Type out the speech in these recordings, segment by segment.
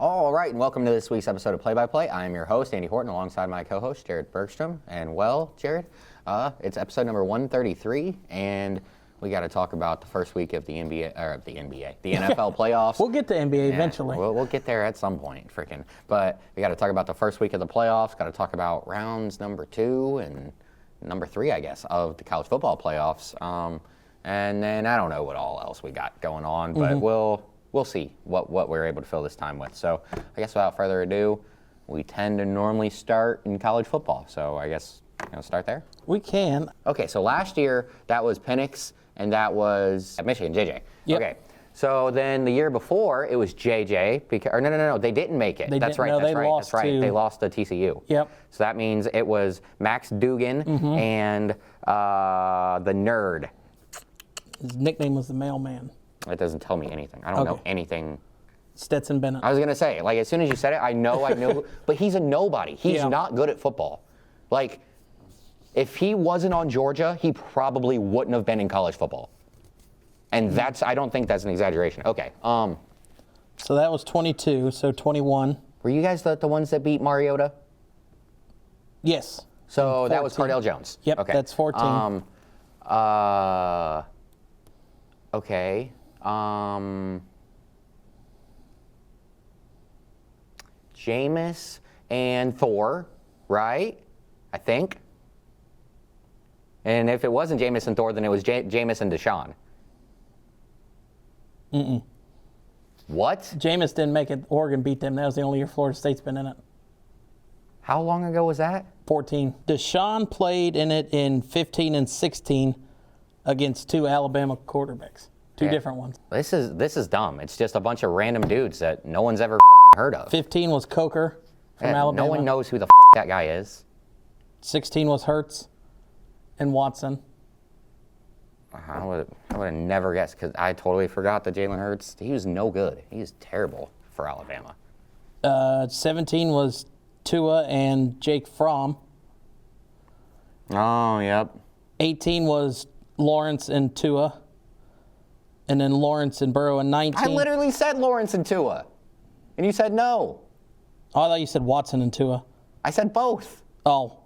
All right, and welcome to this week's episode of Play by Play. I am your host, Andy Horton, alongside my co-host, Jared Bergstrom. And well, Jared, it's episode number 133, and we got to talk about the first week of the NFL playoffs. We'll get to NBA eventually. We'll get there at some point, But we got to talk about the first week of the playoffs. Got to talk about rounds number 2 and number 3, I guess, of the college football playoffs. And then I don't know what all else we got going on, but we'll see what we're able to fill this time with. So I guess without further ado, we tend to normally start in college football. So I guess start there. We can. Okay, so last year that was Penix and that was Michigan, JJ. Yep. Okay. So then the year before it was JJ. No, they didn't make it. That's right. They lost to TCU. Yep. So that means it was Max Dugan and the nerd. His nickname was the Mailman. It doesn't tell me anything. I don't know anything. Stetson Bennett. I was going to say, as soon as you said it, I knew. But he's a nobody. He's not good at football. If he wasn't on Georgia, he probably wouldn't have been in college football. And I don't think that's an exaggeration. Okay. So that was 22, so 21. Were you guys the ones that beat Mariota? Yes. So that was Cardale Jones. Yep, okay. That's 14. Okay. Jameis and Thor, right? I think. And if it wasn't Jameis and Thor, then it was Jameis and Deshaun. What? Jameis didn't make it. Oregon beat them. That was the only year Florida State's been in it. How long ago was that? 14. Deshaun played in it in 15 and 16 against 2 Alabama quarterbacks. Two different ones. This is dumb. It's just a bunch of random dudes that no one's ever heard of. 15 was Coker from Alabama. No one knows who the that guy is. 16 was Hurts and Watson. I would have never guessed because I totally forgot that Jalen Hurts. He was no good. He was terrible for Alabama. 17 was Tua and Jake Fromm. Oh, yep. 18 was Lawrence and Tua. And then Lawrence and Burrow in 19. I literally said Lawrence and Tua. And you said no. Oh, I thought you said Watson and Tua. I said both. Oh.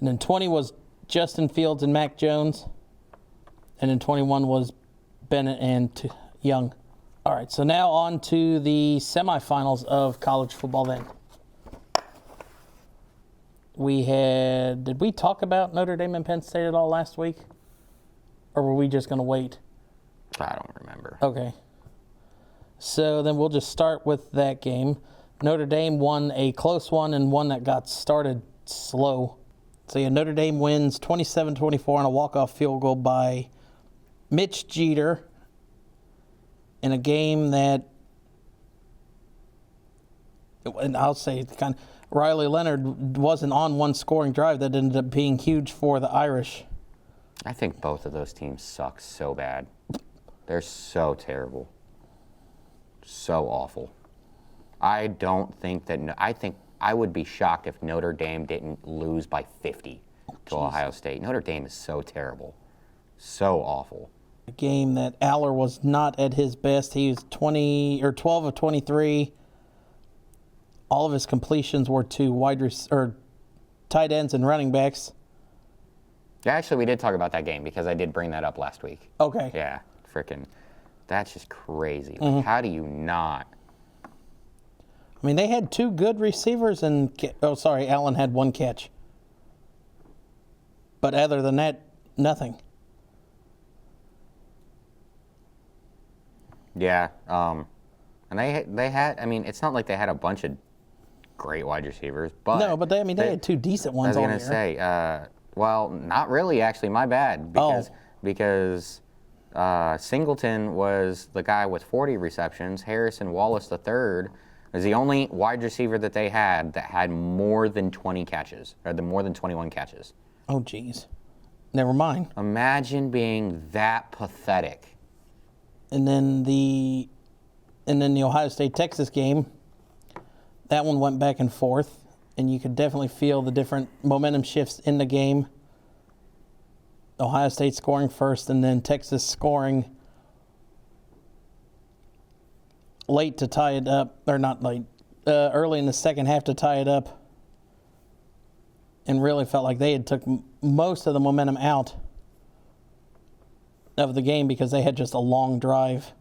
And then 20 was Justin Fields and Mac Jones. And then 21 was Bennett and Young. All right, so now on to the semifinals of college football then. Did we talk about Notre Dame and Penn State at all last week? Or were we just going to wait? I don't remember. Okay. So then we'll just start with that game. Notre Dame won a close one and one that got started slow. So yeah, Notre Dame wins 27-24 on a walk-off field goal by Mitch Jeter in a game that, and I'll say Riley Leonard wasn't on one scoring drive that ended up being huge for the Irish. I think both of those teams suck so bad. They're so terrible. So awful. I think I would be shocked if Notre Dame didn't lose by 50 to Ohio State. Notre Dame is so terrible. So awful. A game that Aller was not at his best. He was 12 of 23. All of his completions were to tight ends and running backs. Yeah, actually, we did talk about that game because I did bring that up last week. Okay. Yeah, that's just crazy. How do you not? I mean, they had 2 good receivers and, Allen had 1 catch. But other than that, nothing. Yeah, and they had. I mean, it's not like they had a bunch of great wide receivers, but no, but they had 2 decent ones. I was going to say, well, not really. Actually, my bad. Because Singleton was the guy with 40 receptions. Harrison Wallace III was the only wide receiver that they had that had more than 20 catches, or more than 21 catches. Oh, geez. Never mind. Imagine being that pathetic. And then the Ohio State-Texas game, that one went back and forth, and you could definitely feel the different momentum shifts in the game. Ohio State scoring first, and then Texas scoring late to tie it up, or not late, early in the second half to tie it up, and really felt like they had took most of the momentum out of the game because they had just a long drive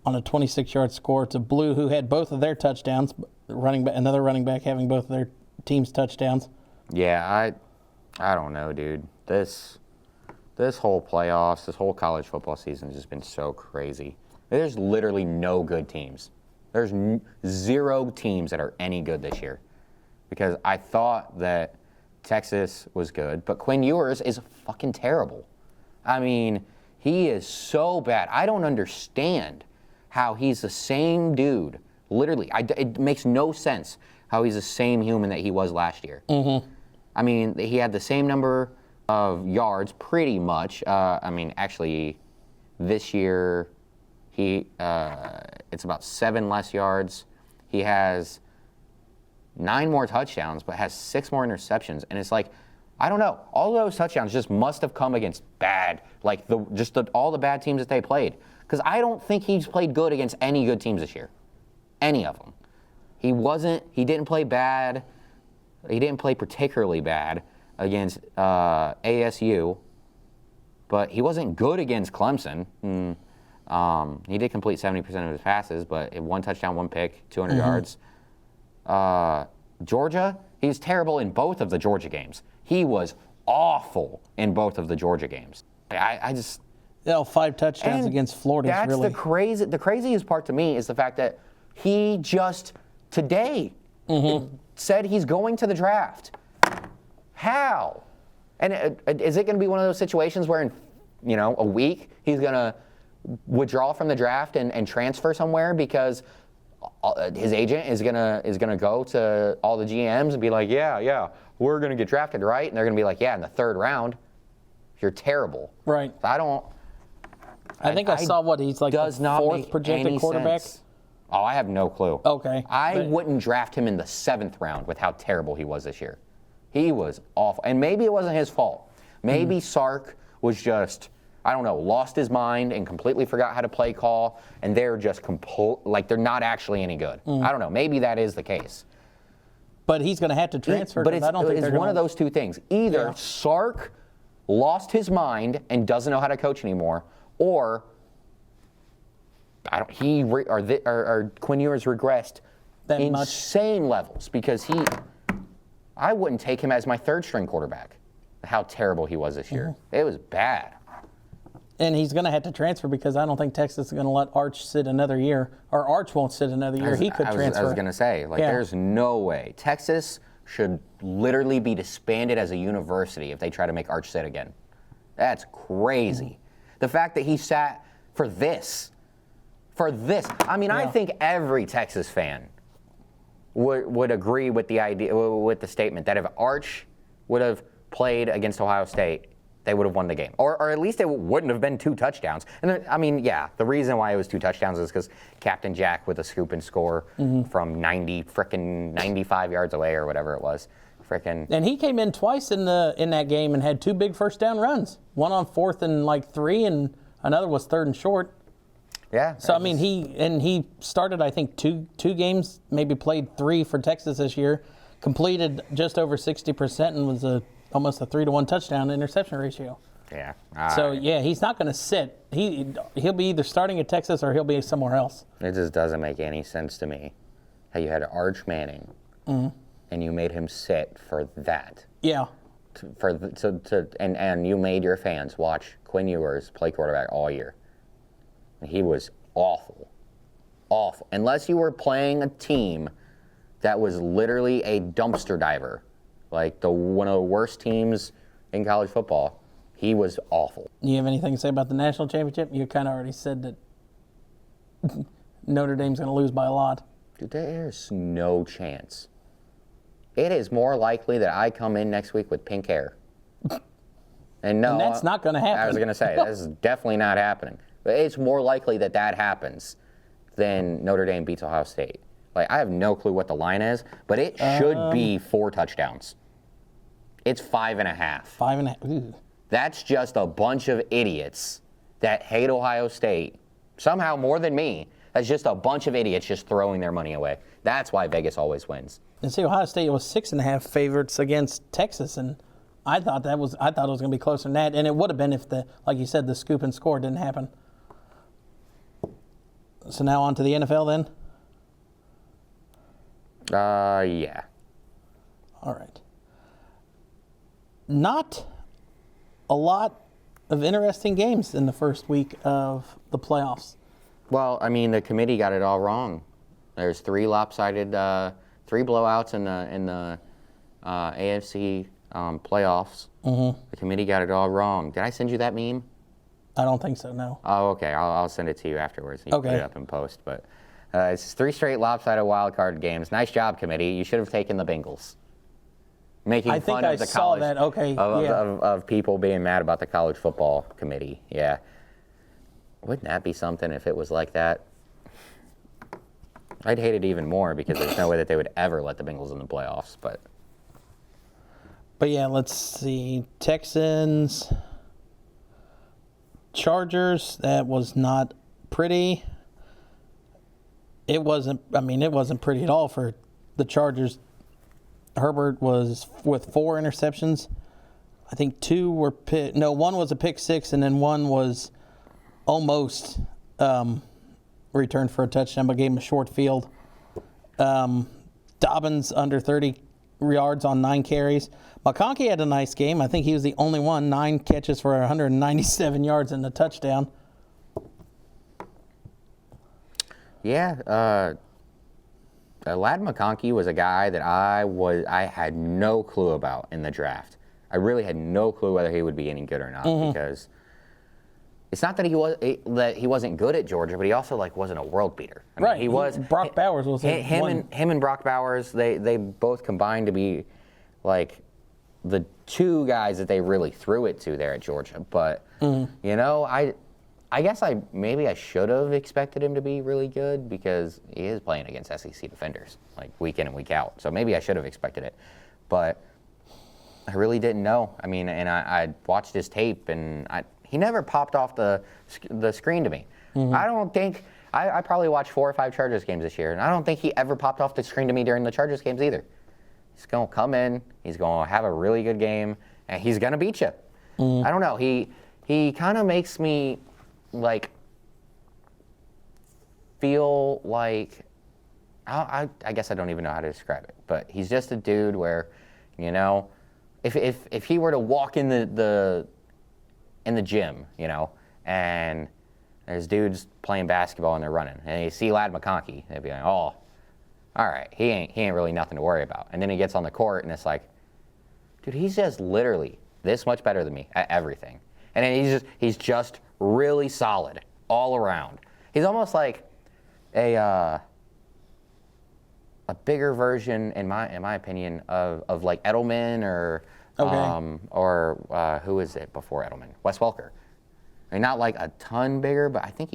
on a 26-yard score to Blue, who had both of their touchdowns, another running back having both of their team's touchdowns. Yeah, I don't know, dude. This whole playoffs, this whole college football season has just been so crazy. There's literally no good teams. There's 0 teams that are any good this year. Because I thought that Texas was good, but Quinn Ewers is fucking terrible. I mean, he is so bad. I don't understand how he's the same dude. Literally, it makes no sense how he's the same human that he was last year. Mm-hmm. I mean, he had the same number of yards, pretty much. I mean, actually, this year, it's about 7 less yards. He has 9 more touchdowns, but has 6 more interceptions. And it's like, I don't know. All those touchdowns just must have come against bad, like all the bad teams that they played. Because I don't think he's played good against any good teams this year. Any of them. He didn't play bad. He didn't play particularly bad against ASU, but he wasn't good against Clemson. He did complete 70% of his passes, but 1 touchdown, 1 pick, 200 yards. Georgia, he was terrible in both of the Georgia games. He was awful in both of the Georgia games. I just... 5 touchdowns against Florida is really... The craziest part to me is the fact that he just today said he's going to the draft. How? And is it going to be one of those situations where in a week he's going to withdraw from the draft and transfer somewhere because his agent is gonna go to all the GMs and be like, yeah, we're gonna get drafted, right? And they're gonna be like, yeah, in the 3rd round. You're terrible. Right. I think I saw what he's like does the not 4th make projected any quarterback. Sense. Oh, I have no clue. Okay. I wouldn't draft him in the 7th round with how terrible he was this year. He was awful. And maybe it wasn't his fault. Maybe Sark was just, I don't know, lost his mind and completely forgot how to play call, and they're just they're not actually any good. I don't know. Maybe that is the case. But he's going to have to transfer. But it's one of those two things. Either Sark lost his mind and doesn't know how to coach anymore, or Quinn Ewers regressed insane levels because I wouldn't take him as my 3rd string quarterback. How terrible he was this year. It was bad. And he's going to have to transfer because I don't think Texas is going to let Arch sit another year, or Arch won't sit another year. He could transfer. I was going to say, there's no way. Texas should literally be disbanded as a university if they try to make Arch sit again. That's crazy. The fact that he sat for this. I mean, I think every Texas fan would agree with the idea, with the statement that if Arch would have played against Ohio State, they would have won the game. Or at least it wouldn't have been 2 touchdowns. And the reason why it was 2 touchdowns is because Captain Jack with a scoop and score from 95 yards away or whatever it was. And he came in twice in that game and had 2 big first down runs. One on 4th and 3, and another was 3rd and short. Yeah. So he started, I think, two games, maybe played 3 for Texas this year, completed just over 60% and was almost a 3-to-1 touchdown interception ratio. Yeah. He's not going to sit. He'll be either starting at Texas or he'll be somewhere else. It just doesn't make any sense to me how you had Arch Manning and you made him sit for that. Yeah. And you made your fans watch Quinn Ewers play quarterback all year. He was awful. Awful. Unless you were playing a team that was literally a dumpster diver, like one of the worst teams in college football, he was awful. You have anything to say about the national championship? You kind of already said that Notre Dame's going to lose by a lot. Dude, there's no chance. It is more likely that I come in next week with pink hair. And that's not going to happen. I was going to say, this is definitely not happening. But it's more likely that happens than Notre Dame beats Ohio State. I have no clue what the line is, but it should be 4 touchdowns. It's 5.5. 5.5. Ooh. That's just a bunch of idiots that hate Ohio State, somehow more than me, That's just a bunch of idiots just throwing their money away. That's why Vegas always wins. And see, Ohio State was 6.5 favorites against Texas, and I thought it was going to be closer than that, and it would have been if like you said, the scoop and score didn't happen. So now on to the NFL then. Yeah. All right. Not a lot of interesting games in the first week of the playoffs. Well, I mean, the committee got it all wrong. There's 3 lopsided, 3 blowouts in the AFC playoffs. Mm-hmm. The committee got it all wrong. Did I send you that meme? I don't think so, no. Oh, okay. I'll send it to you afterwards. You Okay. Put it up in post. But it's 3 straight lopsided wild card games. Nice job, committee. You should have taken the Bengals. Making I think fun I of the saw college that. Okay, of people being mad about the college football committee. Yeah. Wouldn't that be something if it was like that? I'd hate it even more because there's no way that they would ever let the Bengals in the playoffs. But yeah, let's see. Texans, Chargers, that was not pretty. It wasn't pretty at all for the Chargers. Herbert was with 4 interceptions. I think 2 were one was a pick 6, and then 1 was almost returned for a touchdown, but gave him a short field. Dobbins under 30 yards on 9 carries. McConkey had a nice game. I think he was the only one. 9 catches for 197 yards and a touchdown. yeah, Lad McConkey was a guy that I had no clue about in the draft. I really had no clue whether he would be any good or not because it's not that he wasn't good at Georgia, but he also wasn't a world beater. I mean, Right. he was. Brock Bowers was him and Brock Bowers. They both combined to be the 2 guys that they really threw it to there at Georgia. But I guess maybe I should have expected him to be really good because he is playing against SEC defenders week in and week out. So maybe I should have expected it, but I really didn't know. I mean, and I watched his tape and he never popped off the screen to me. I don't think I probably watched 4 or 5 Chargers games this year, and I don't think he ever popped off the screen to me during the Chargers games either. He's gonna come in, he's gonna have a really good game, and he's gonna beat you. I don't know. He kind of makes me feel like I guess I don't even know how to describe it, but he's just a dude where, if he were to walk in the gym, and there's dudes playing basketball and they're running, and you see Lad McConkey, they'd be like, oh, all right, he ain't really nothing to worry about. And then he gets on the court and it's like, dude, he's just literally this much better than me at everything. And then he's just really solid all around. He's almost like a bigger version, in my opinion, of Edelman or who is it before Edelman? Wes Welker. I mean, not a ton bigger, but I think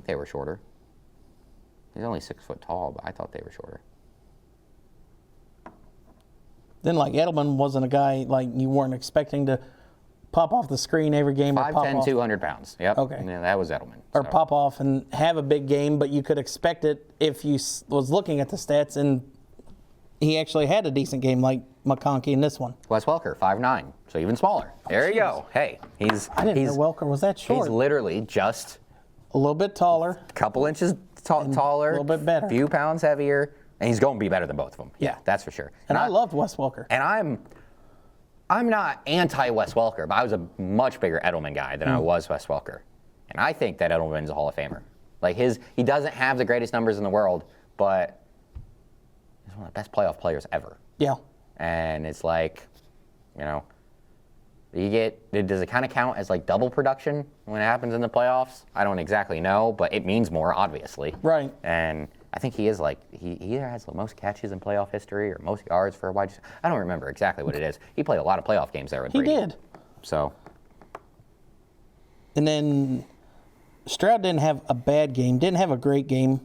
they were shorter. He's only 6 foot tall, but I thought they were shorter. Then Edelman wasn't a guy you weren't expecting to pop off the screen every game. 5'10", 200 pounds. Yep. Okay. Yeah, that was Edelman. Or pop off and have a big game, but you could expect it if you was looking at the stats, and he actually had a decent game like McConkey in this one. Wes Welker, 5'9", so even smaller. There you go. Hey, I didn't know Welker was that short. He's literally just a little bit taller. A couple inches taller. A little bit better. A few pounds heavier, and he's going to be better than both of them. Yeah, that's for sure. And I loved Wes Welker. And I'm not anti-Wes Welker, but I was a much bigger Edelman guy than I was Wes Welker. And I think that Edelman's a Hall of Famer. He doesn't have the greatest numbers in the world, but he's one of the best playoff players ever. Yeah. And it's does it kind of count as double production when it happens in the playoffs? I don't exactly know, but it means more, obviously. Right. And I think he is he either has the most catches in playoff history or most yards for a wide. I don't remember exactly what it is. He played a lot of playoff games there with Brady. He did. So. And then Stroud didn't have a bad game, didn't have a great game.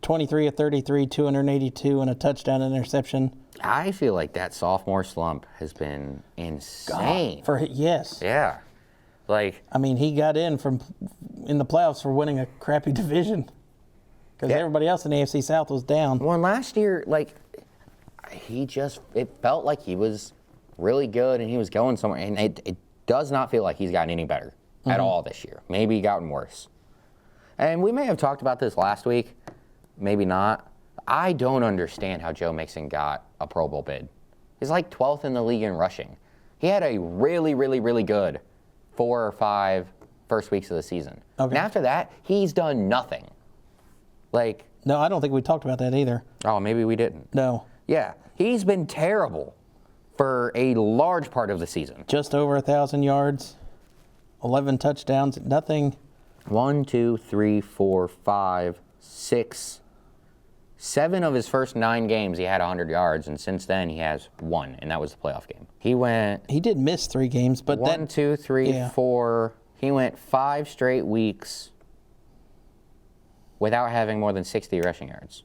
23 of 33, 282, and a touchdown interception. I feel like that sophomore slump has been insane. Yes. Yeah. He got in from in the playoffs for winning a crappy division because everybody else in the AFC South was down. Well, last year, like, it felt like he was really good and he was going somewhere. And it does not feel like he's gotten any better at all this year. Maybe gotten worse. And we may have talked about this last week. Maybe not. I don't understand how Joe Mixon got a Pro Bowl bid. He's like 12th in the league in rushing. He had a really, really, really good 4 or 5 first weeks of the season. Okay. And after that, he's done nothing. Like, No, I don't think we talked about that either. oh, maybe we didn't. No. Yeah, he's been terrible for a large part of the season. Just over 1,000 yards, 11 touchdowns, nothing. 1, 2, 3, 4, 5, 6, 7 of his first 9 games he had 100 yards, and since then he has 1, and that was the playoff game. He did miss 3 games, but 1, 2, 3, 4. He went 5 straight weeks without having more than 60 rushing yards.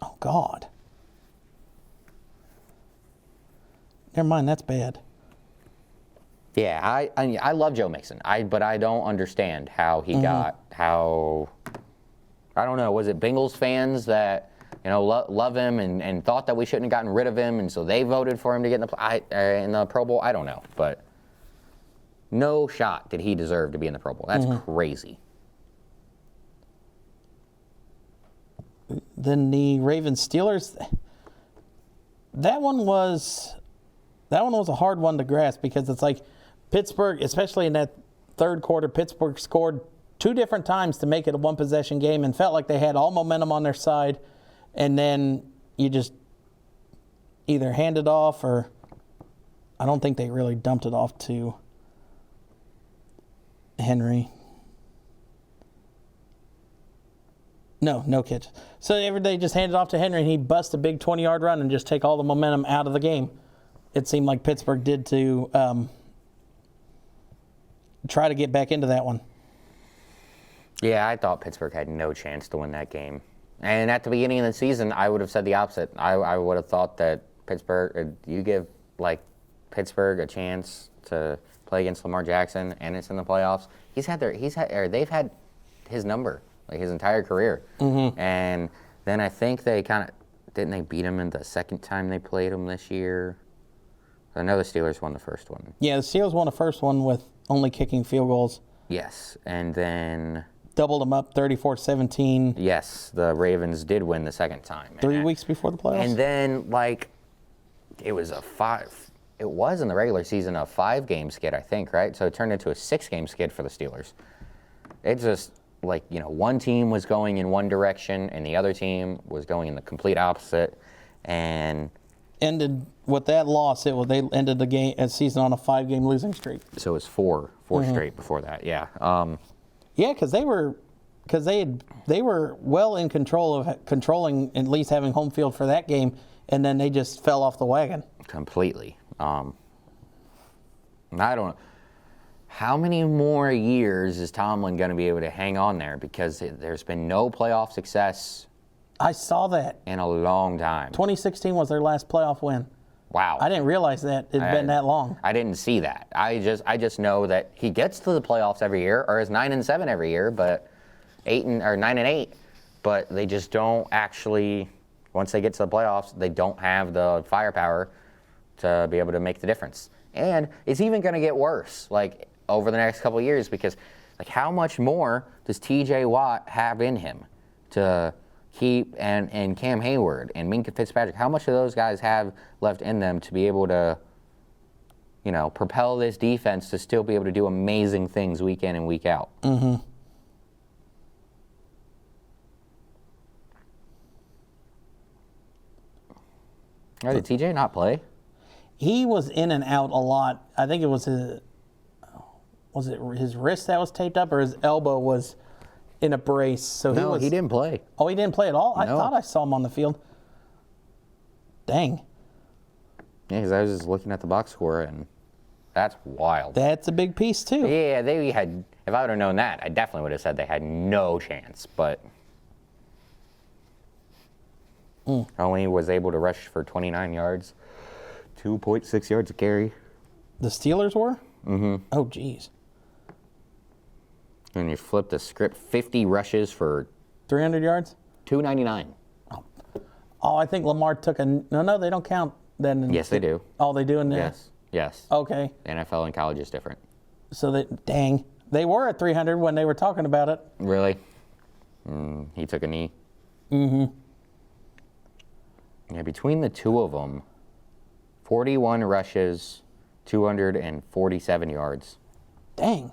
Oh, God. Never mind, that's bad. Yeah, I love Joe Mixon. But I don't understand how he got I don't know. Was it Bengals fans that love him and thought that we shouldn't have gotten rid of him, and so they voted for him to get in the Pro Bowl? I don't know, but no shot did he deserve to be in the Pro Bowl. That's crazy. Then the Ravens Steelers. That one was a hard one to grasp because it's like Pittsburgh, especially in that third quarter, Pittsburgh scored 2 different times to make it a 1-possession game and felt like they had all momentum on their side, and then you just either hand it off or I don't think they really dumped it off to Henry. No catch. So they just handed it off to Henry, and he busts a big 20-yard run and just take all the momentum out of the game. It seemed like Pittsburgh did to try to get back into that one. Yeah, I thought Pittsburgh had no chance to win that game. And at the beginning of the season, I would have said the opposite. I would have thought that you give Pittsburgh a chance to play against Lamar Jackson, and it's in the playoffs. They've had his number his entire career. And then I think didn't they beat him in the second time they played him this year? I know the Steelers won the first one. Yeah, the Steelers won the first one with only kicking field goals. Yes, and then doubled them up 34-17. Yes, the Ravens did win the second time. 3 weeks before the playoffs. And then it was it was in the regular season a 5-game skid, I think, right? So it turned into a 6-game skid for the Steelers. It's just one team was going in one direction and the other team was going in the complete opposite, and ended with that loss. They ended the season on a 5-game losing streak. So it was four straight before that. Yeah. Yeah, because they were well in control of controlling at least having home field for that game, and then they just fell off the wagon completely. I don't know. How many more years is Tomlin going to be able to hang on there? Because there's been no playoff success. I saw that. In a long time. 2016 was their last playoff win. Wow. I didn't realize that it'd been that long. I didn't see that. I just know that he gets to the playoffs every year, or is 9-7 every year, but 9-8. But they just don't actually. Once they get to the playoffs, they don't have the firepower to be able to make the difference. And it's even going to get worse, over the next couple of years, because, how much more does T.J. Watt have in him to keep, and Cam Hayward and Minkah Fitzpatrick? How much do those guys have left in them to be able to, propel this defense to still be able to do amazing things week in and week out? Mm-hmm. Did TJ not play? He was in and out a lot. I think it was his wrist that was taped up, or his elbow was in a brace? So he didn't play. Oh, he didn't play at all? No. I thought I saw him on the field. Dang. Yeah, because I was just looking at the box score, and that's wild. That's a big piece, too. Yeah, they had. If I would have known that, I definitely would have said they had no chance, but only was able to rush for 29 yards, 2.6 yards a carry. The Steelers were? Mm-hmm. Oh, geez. And you flip the script, 50 rushes for 300 yards? 299. Oh, I think Lamar took a... No, they don't count then. Yes, they do. Oh, they do in there? Yes. Okay. NFL and college is different. So, dang. They were at 300 when they were talking about it. Really? He took a knee. Yeah, between the two of them, 41 rushes, 247 yards. Dang.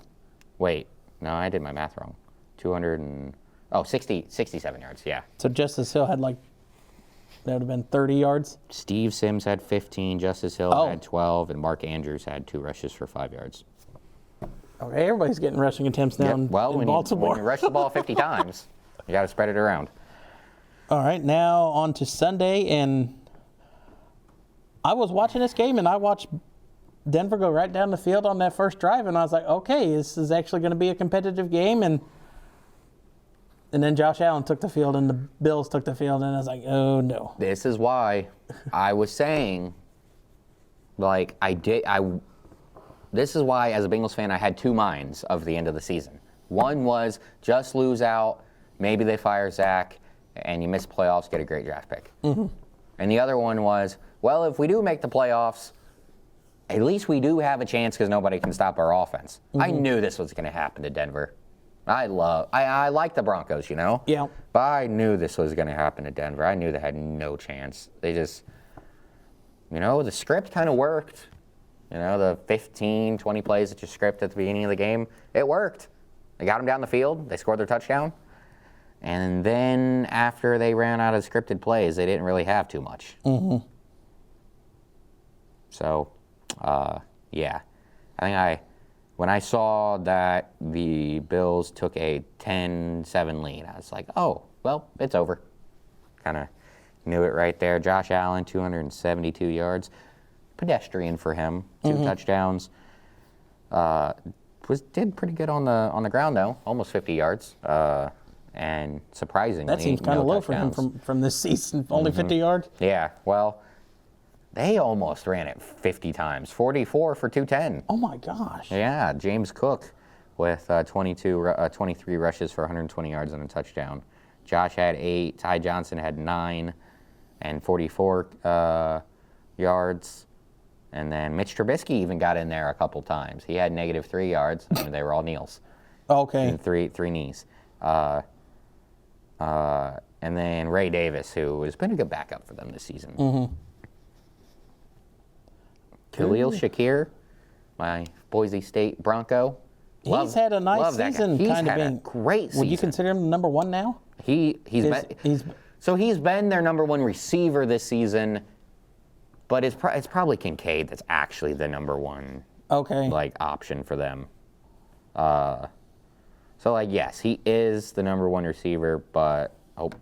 Wait, no, I did my math wrong. 67 yards, yeah. So Justice Hill had that would have been 30 yards? Steve Sims had 15, Justice Hill had 12, and Mark Andrews had 2 rushes for 5 yards. Okay, everybody's getting rushing attempts down in Baltimore. When you rush the ball 50 times, you got to spread it around. All right, now on to Sunday, and I was watching this game, and I watched Denver go right down the field on that first drive, and I was like, okay, this is actually going to be a competitive game, and then Josh Allen took the field, and the Bills took the field, and I was like, oh, no. This is why I was saying, this is why, as a Bengals fan, I had two minds of the end of the season. One was just lose out, maybe they fire Zach, and you miss playoffs, get a great draft pick. And the other one was, well, if we do make the playoffs, at least we do have a chance because nobody can stop our offense. I knew this was going to happen to Denver. I like the Broncos, Yeah. But I knew this was going to happen to Denver. I knew they had no chance. They just, the script kind of worked. The 15, 20 plays that you script at the beginning of the game, it worked. They got them down the field. They scored their touchdown. And then after they ran out of scripted plays, they didn't really have too much. So, yeah. When I saw that the Bills took a 10-7 lead, I was like, oh, well, it's over. Kind of knew it right there. Josh Allen, 272 yards. Pedestrian for him. 2 touchdowns. Did pretty good on the ground, though. Almost 50 yards. And surprisingly, that seems kind of low touchdowns. for him from this season. Only 50 yards? Yeah, well, they almost ran it 50 times. 44 for 210. Oh, my gosh. Yeah, James Cook with 23 rushes for 120 yards and a touchdown. Josh had 8. Ty Johnson had 9 and 44 yards. And then Mitch Trubisky even got in there a couple times. He had -3 yards. They were all kneels. Okay. And three knees. And then Ray Davis, who has been a good backup for them this season. Khalil Shakir, my Boise State Bronco. He's had a nice season. He's had a great season. Would you consider him the number one now? He's been their number one receiver this season, but it's probably Kincaid that's actually the number one option for them. So, yes, he is the number one receiver, but,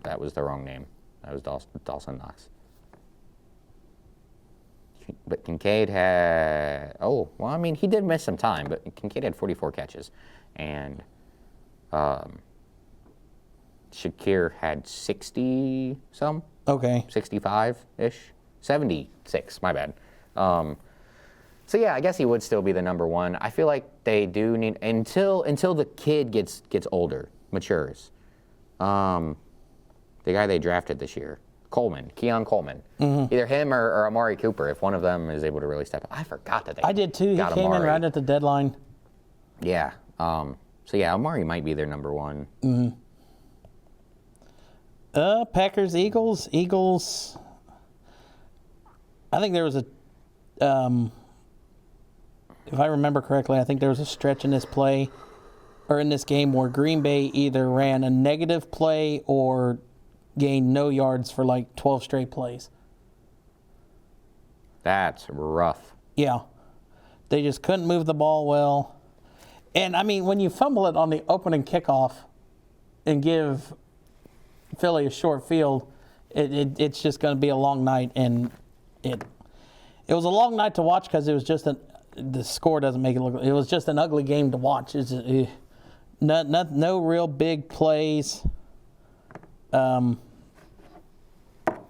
that was the wrong name. That was Dawson Knox. But Kincaid had, he did miss some time, but Kincaid had 44 catches. And Shakir had 60-some. Okay. 65-ish. 76, my bad. So yeah, I guess he would still be the number one. I feel like they do need until the kid gets older, matures. The guy they drafted this year, Keon Coleman. Either him or Amari Cooper, if one of them is able to really step up. I forgot that they. I did too. He came in right at the deadline. Yeah. So yeah, Amari might be their number one. Packers, Eagles. Eagles. I think there was a. If I remember correctly, I think there was a stretch in this play, or in this game, where Green Bay either ran a negative play or gained no yards for 12 straight plays. That's rough. Yeah. They just couldn't move the ball well. And, when you fumble it on the opening kickoff and give Philly a short field, it's just going to be a long night. And it was a long night to watch because it was just the score doesn't make it look. It was just an ugly game to watch. It's no real big plays, or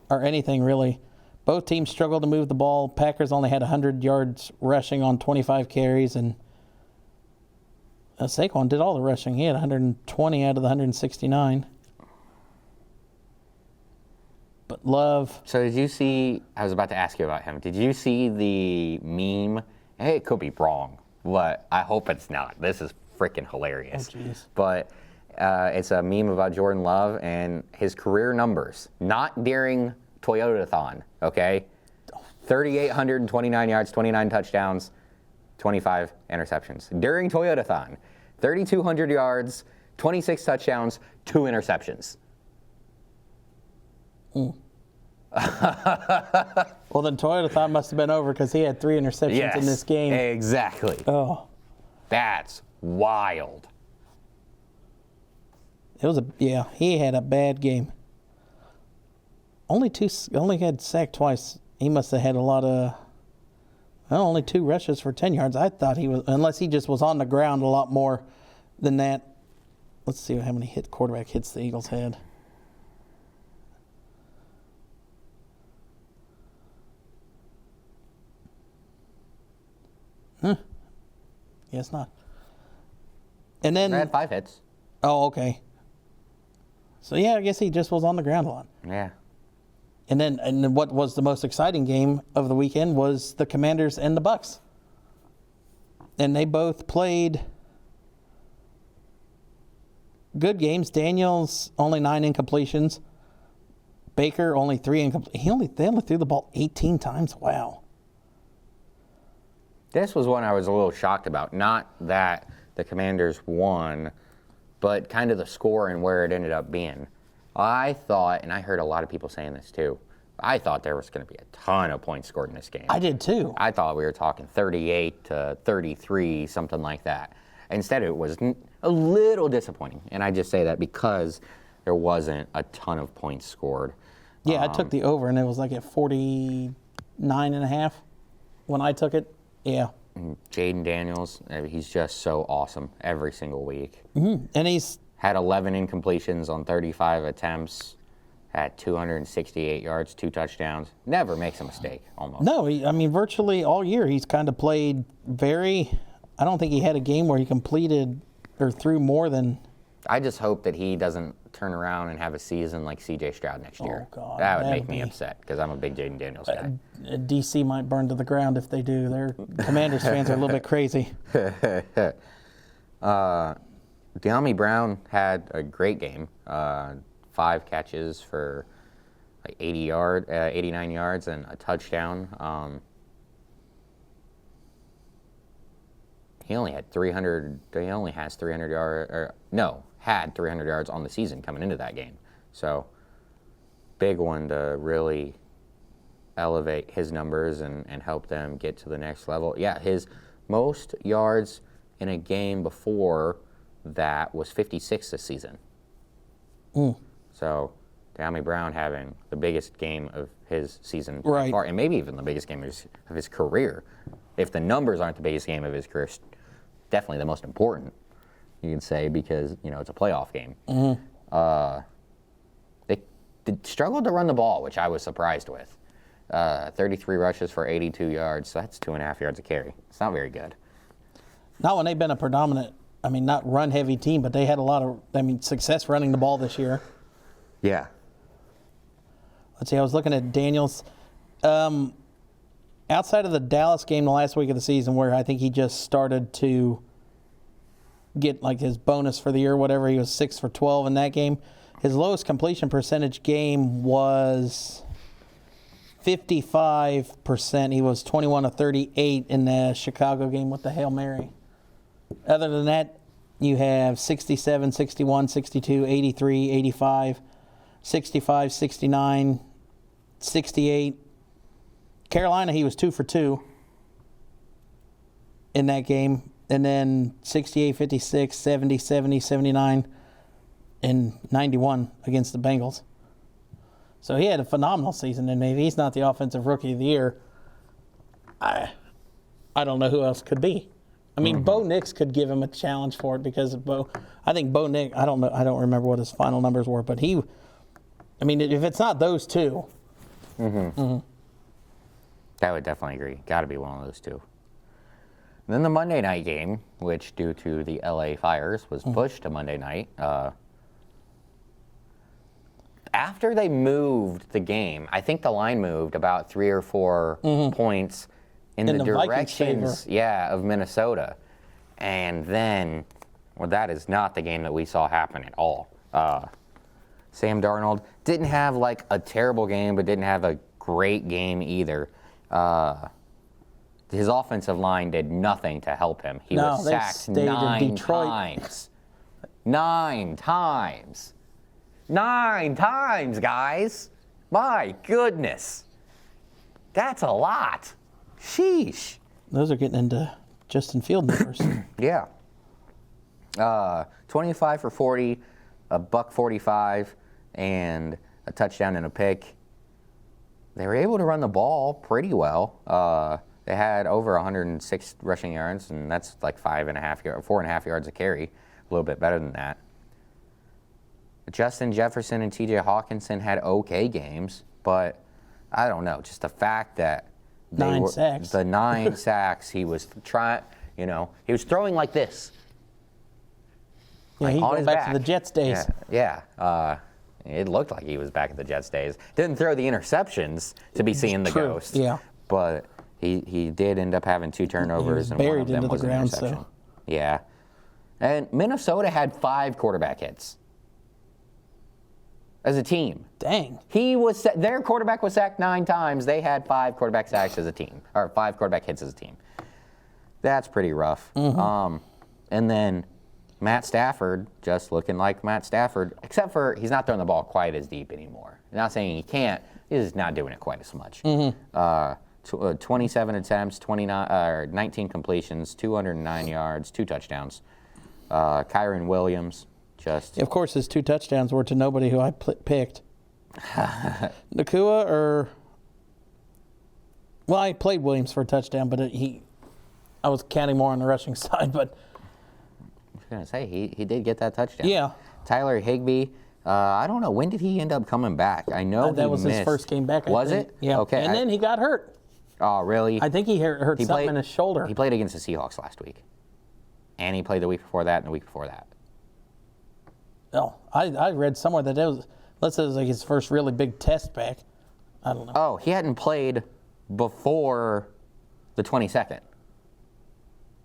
anything really. Both teams struggled to move the ball. Packers only had 100 yards rushing on 25 carries, and Saquon did all the rushing. He had 120 out of the 169. But Love. So did you see, I was about to ask you about him. Did you see the meme? Hey, it could be wrong, but I hope it's not. This is freaking hilarious. Oh, jeez. But it's a meme about Jordan Love and his career numbers, not during Toyotathon, okay? 3,829 yards, 29 touchdowns, 25 interceptions. During Toyotathon, 3,200 yards, 26 touchdowns, 2 interceptions. Well, then Toyotathon must have been over because he had 3 interceptions in this game. Exactly. Oh. That's wild. It was he had a bad game. Only had sacked twice. He must have had a lot of, only 2 rushes for 10 yards. I thought he was, unless he just was on the ground a lot more than that. Let's see how many quarterback hits the Eagles had. Guess not. And then I had 5 hits. Oh, okay. So I guess he just was on the ground a lot. Yeah. And then what was the most exciting game of the weekend was the Commanders and the Bucks. And they both played good games. Daniels only 9 incompletions. Baker only 3 incompletions. They only threw the ball 18 times. Wow. This was one I was a little shocked about. Not that the Commanders won, but kind of the score and where it ended up being. I thought, and I heard a lot of people saying this too, I thought there was going to be a ton of points scored in this game. I did too. I thought we were talking 38 to 33, something like that. Instead, it was a little disappointing. And I just say that because there wasn't a ton of points scored. Yeah, I took the over, and it was like at 49.5 when I took it. Yeah. Jaden Daniels, he's just so awesome every single week. Mm-hmm. And he's had 11 incompletions on 35 attempts, had 268 yards, 2 touchdowns. Never makes a mistake, almost. No, virtually all year he's kind of played I don't think he had a game where he completed or threw more than. I just hope that he doesn't turn around and have a season like C.J. Stroud next year. Oh, God. That would make me upset because I'm a big Jaden Daniels guy. D.C. might burn to the ground if they do. Their Commanders fans are a little bit crazy. De'Ami Brown had a great game. 5 catches for like 89 yards and a touchdown. He only had 300. He only has 300 yards. Had 300 yards on the season coming into that game. So big one to really elevate his numbers and help them get to the next level. Yeah, his most yards in a game before that was 56 this season. So De'Ami Brown having the biggest game of his season by far, and maybe even the biggest game of his career. If the numbers aren't the biggest game of his career, definitely the most important, you can say, because it's a playoff game. They struggled to run the ball, which I was surprised with. 33 rushes for 82 yards, so that's 2.5 yards a carry. It's not very good. Not when they've been a predominant, not run-heavy team, but they had a lot of, success running the ball this year. Yeah. Let's see, I was looking at Daniels. Outside of the Dallas game the last week of the season where I think he just started to get like his bonus for the year or whatever, he was 6 for 12 in that game. His lowest completion percentage game was 55%. He was 21 of 38 in the Chicago game with the Hail Mary. Other than that, you have 67, 61, 62, 83, 85, 65, 69, 68. Carolina, he was 2 for 2 in that game. And then 68, 56, 70, 70, 79, and 91 against the Bengals. So he had a phenomenal season, and maybe he's not the offensive rookie of the year. I don't know who else could be. Bo Nix could give him a challenge for it because of Bo. I think Bo Nix, I don't remember what his final numbers were, but if it's not those two. I would definitely agree. Got to be one of those two. Then the Monday night game, which due to the LA fires was pushed to Monday night. After they moved the game, I think the line moved about 3 or 4 points in the directions, of Minnesota. And then, well, that is not the game that we saw happen at all. Sam Darnold didn't have like a terrible game, but didn't have a great game either. His offensive line did nothing to help him. He was sacked 9 times. 9 times. 9 times, guys. My goodness. That's a lot. Sheesh. Those are getting into Justin Field numbers. Yeah. 25 for 40, a $145, and a touchdown and a pick. They were able to run the ball pretty well. They had over 106 rushing yards, and that's like 4.5 yards a carry. A little bit better than that. Justin Jefferson and T.J. Hawkinson had okay games, but I don't know. Just the fact that the 9 sacks, he was trying. He was throwing like this. Yeah, he goes back to the Jets days. Yeah. It looked like he was back at the Jets days. Didn't throw the interceptions to be seeing the ghost. Yeah. But he did end up having 2 turnovers, and one of them was an interception. So. Yeah. And Minnesota had 5 quarterback hits as a team. Dang. Their quarterback was sacked 9 times. They had 5 quarterback sacks as a team, or 5 quarterback hits as a team. That's pretty rough. And then Matt Stafford just looking like Matt Stafford, except for he's not throwing the ball quite as deep anymore. I'm not saying he can't. He's just not doing it quite as much. 27 attempts, 19 completions, 209 yards, 2 touchdowns. Kyron Williams just... Of course, his 2 touchdowns were to nobody who I picked. Nakua or... Well, I played Williams for a touchdown, but I was counting more on the rushing side, but... I was going to say, he did get that touchdown. Yeah. Tyler Higbee, I don't know, when did he end up coming back? I know that was missed. His first game back, Was it? Yeah. Okay. And then he got hurt. Oh, really? I think he hurt something in his shoulder. He played against the Seahawks last week. And he played the week before that and the week before that. Oh, I read somewhere that it was, let's say it was like his first really big test back. I don't know. Oh, he hadn't played before the 22nd.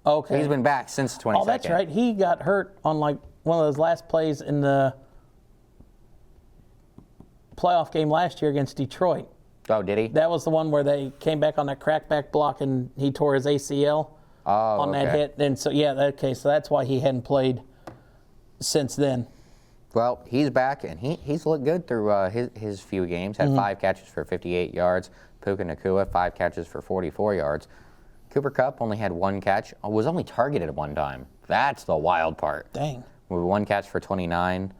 Okay. He's been back since the 22nd. Oh, that's right. He got hurt on like one of those last plays in the playoff game last year against Detroit. Oh, did he? That was the one where they came back on that crackback block and he tore his ACL on that hit. And so, so that's why he hadn't played since then. Well, he's back, and he's looked good through his few games. Had 5 catches for 58 yards. Puka Nakua, 5 catches for 44 yards. Cooper Kupp only had 1 catch. Was only targeted at 1 time. That's the wild part. Dang. With 1 catch for 29.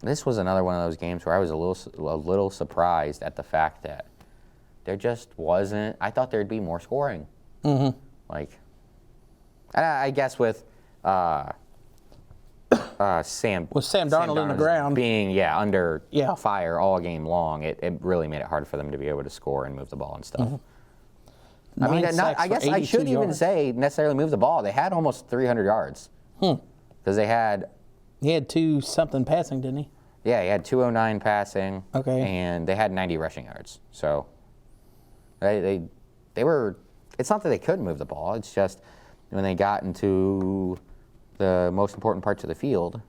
This was another one of those games where I was a little surprised at the fact that there just wasn't. I thought there'd be more scoring. Like, I guess with Sam Darnold in the ground being under fire all game long, it really made it hard for them to be able to score and move the ball and stuff. I mean, I guess I shouldn't even say necessarily move the ball. They had almost 300 yards because they had. He had 2-something passing, didn't he? Yeah, he had 209 passing. Okay. And they had 90 rushing yards. So they were. It's not that they couldn't move the ball. It's just when they got into the most important parts of the field,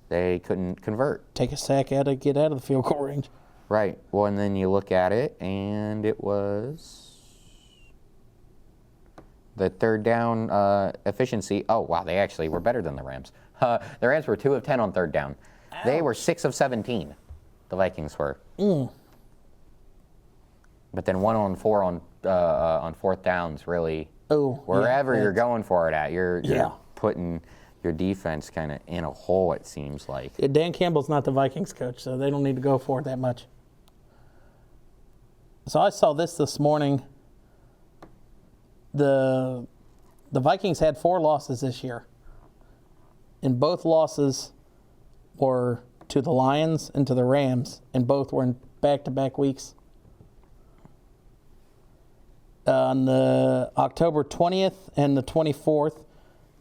they couldn't convert. Take a sack out to get out of the field goal range. Right. Well, and then you look at it, and it was the third down efficiency. Oh, wow, they actually were better than the Rams. The Rams were 2 of 10 on third down. Ouch. They were 6 of 17, the Vikings were. But then 1 on 4 on fourth downs, really. Wherever you're going for it at, you're putting your defense kind of in a hole, it seems like. Yeah, Dan Campbell's not the Vikings coach, so they don't need to go for it that much. So I saw this morning. The Vikings had 4 losses this year. And both losses were to the Lions and to the Rams, and both were in back-to-back weeks. On the October 20th and the 24th,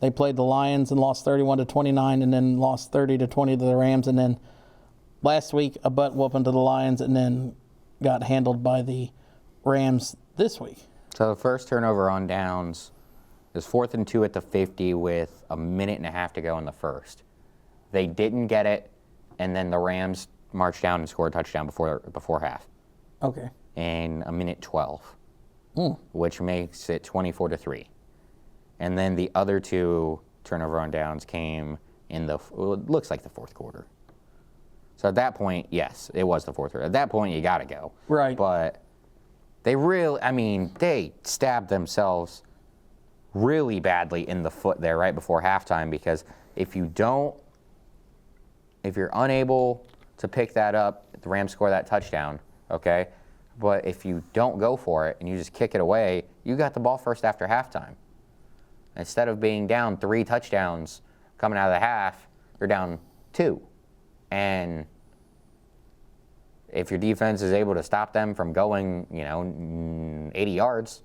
they played the Lions and lost 31-29, and then lost 30-20 to the Rams. And then last week, a butt whooping to the Lions, and then got handled by the Rams this week. So the first turnover on downs is 4th and 2 at the 50 with a minute and a half to go in the first. They didn't get it, and then the Rams marched down and scored a touchdown before half. Okay. In a minute 12, which makes it 24-3. And then the other two turnover on downs came in it looks like the fourth quarter. So at that point, yes, it was the fourth quarter. At that point, you got to go. Right. But they stabbed themselves really badly in the foot there right before halftime, because if you're unable to pick that up, the Rams score that touchdown, okay? But if you don't go for it and you just kick it away, you got the ball first after halftime. Instead of being down 3 touchdowns coming out of the half, you're down 2. And if your defense is able to stop them from going, 80 yards,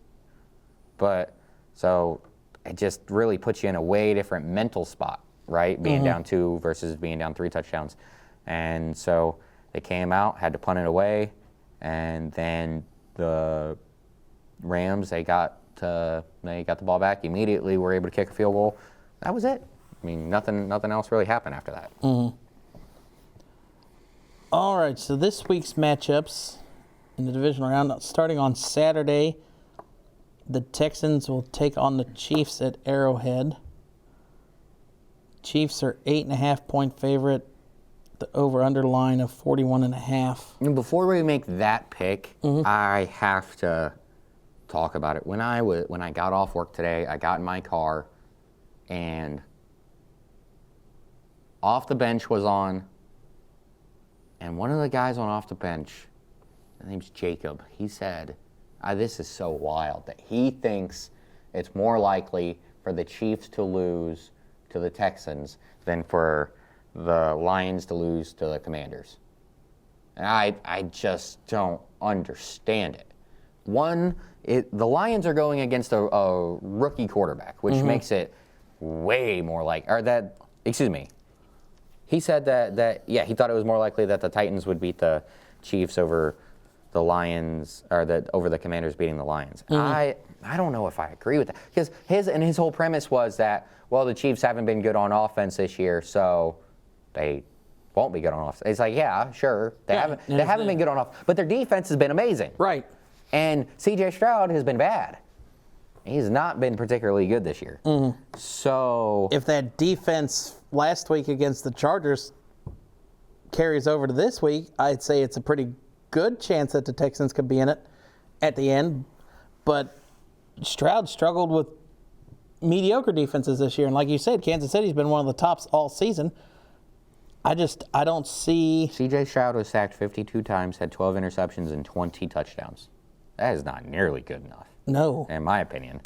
so it just really puts you in a way different mental spot, right? Being down 2 versus being down 3 touchdowns. And so they came out, had to punt it away, and then the Rams, they got the ball back immediately, were able to kick a field goal. That was it. I mean, nothing else really happened after that. All right, so this week's matchups in the divisional round, starting on Saturday, the Texans will take on the Chiefs at Arrowhead. Chiefs are 8.5-point favorite. The over-under line of 41.5. And before we make that pick, I have to talk about it. When I got off work today, I got in my car, and Off the Bench was on, and one of the guys on Off the Bench, his name's Jacob, he said, this is so wild, that he thinks it's more likely for the Chiefs to lose to the Texans than for the Lions to lose to the Commanders. And I just don't understand it. One, the Lions are going against a rookie quarterback, which makes it way more he said that he thought it was more likely that the Titans would beat the Chiefs over the Lions, or over the Commanders beating the Lions. I don't know if I agree with that, because his whole premise was that, well, the Chiefs haven't been good on offense this year, so they won't be good on offense. It's like, yeah, sure, they haven't been good on offense, but their defense has been amazing. Right. And C.J. Stroud has been bad. He's not been particularly good this year. So if that defense last week against the Chargers carries over to this week, I'd say it's a pretty good chance that the Texans could be in it at the end. But Stroud struggled with mediocre defenses this year. And like you said, Kansas City's been one of the tops all season. I don't see... C.J. Stroud was sacked 52 times, had 12 interceptions, and 20 touchdowns. That is not nearly good enough. No. In my opinion.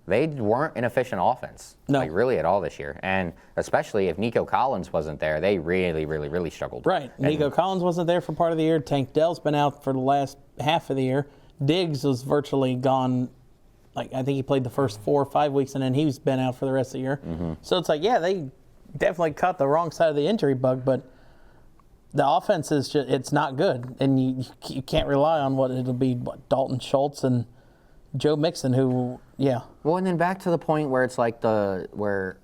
They weren't an efficient offense. No. Really at all this year. And especially if Nico Collins wasn't there, they really, really, really struggled. Right. Nico Collins wasn't there for part of the year. Tank Dell's been out for the last half of the year. Diggs was virtually gone. I think he played the first 4 or 5 weeks, and then he's been out for the rest of the year. So it's like, yeah, they definitely caught the wrong side of the injury bug, but the offense is just, it's not good. And you can't rely on it'll be Dalton Schultz and Joe Mixon, who, yeah. Well, and then back to the point where it's like why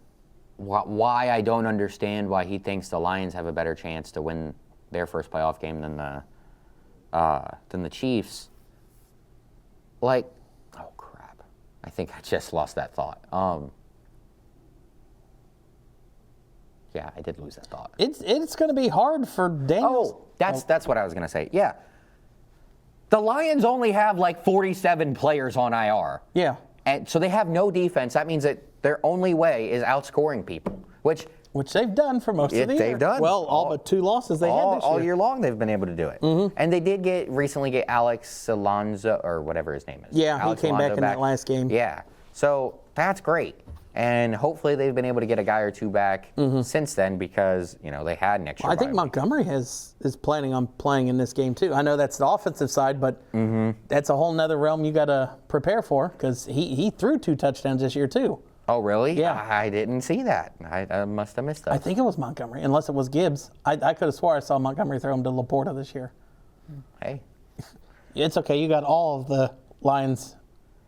I don't understand why he thinks the Lions have a better chance to win their first playoff game than the Chiefs. Oh crap! I think I just lost that thought. Yeah, I did lose that thought. It's going to be hard for Daniels. Oh, that's what I was going to say. Yeah. The Lions only have 47 players on IR. Yeah. And so they have no defense. That means that their only way is outscoring people, which they've done for most of the year. They've done. Well, all but 2 losses they had this year. All year long they've been able to do it. And they did recently get Alex Alonso, or whatever his name is. Yeah, Alex he came Alonso back in that last game. Yeah. So that's great. And hopefully they've been able to get a guy or two back since then because, they had an extra I think bye week. Montgomery is planning on playing in this game too. I know that's the offensive side, but that's a whole nother realm you got to prepare for because he threw 2 touchdowns this year too. Oh, really? Yeah. I didn't see that. I must have missed that. I think it was Montgomery, unless it was Gibbs. I could have swore I saw Montgomery throw him to Laporta this year. Hey. It's okay. You got all of the Lions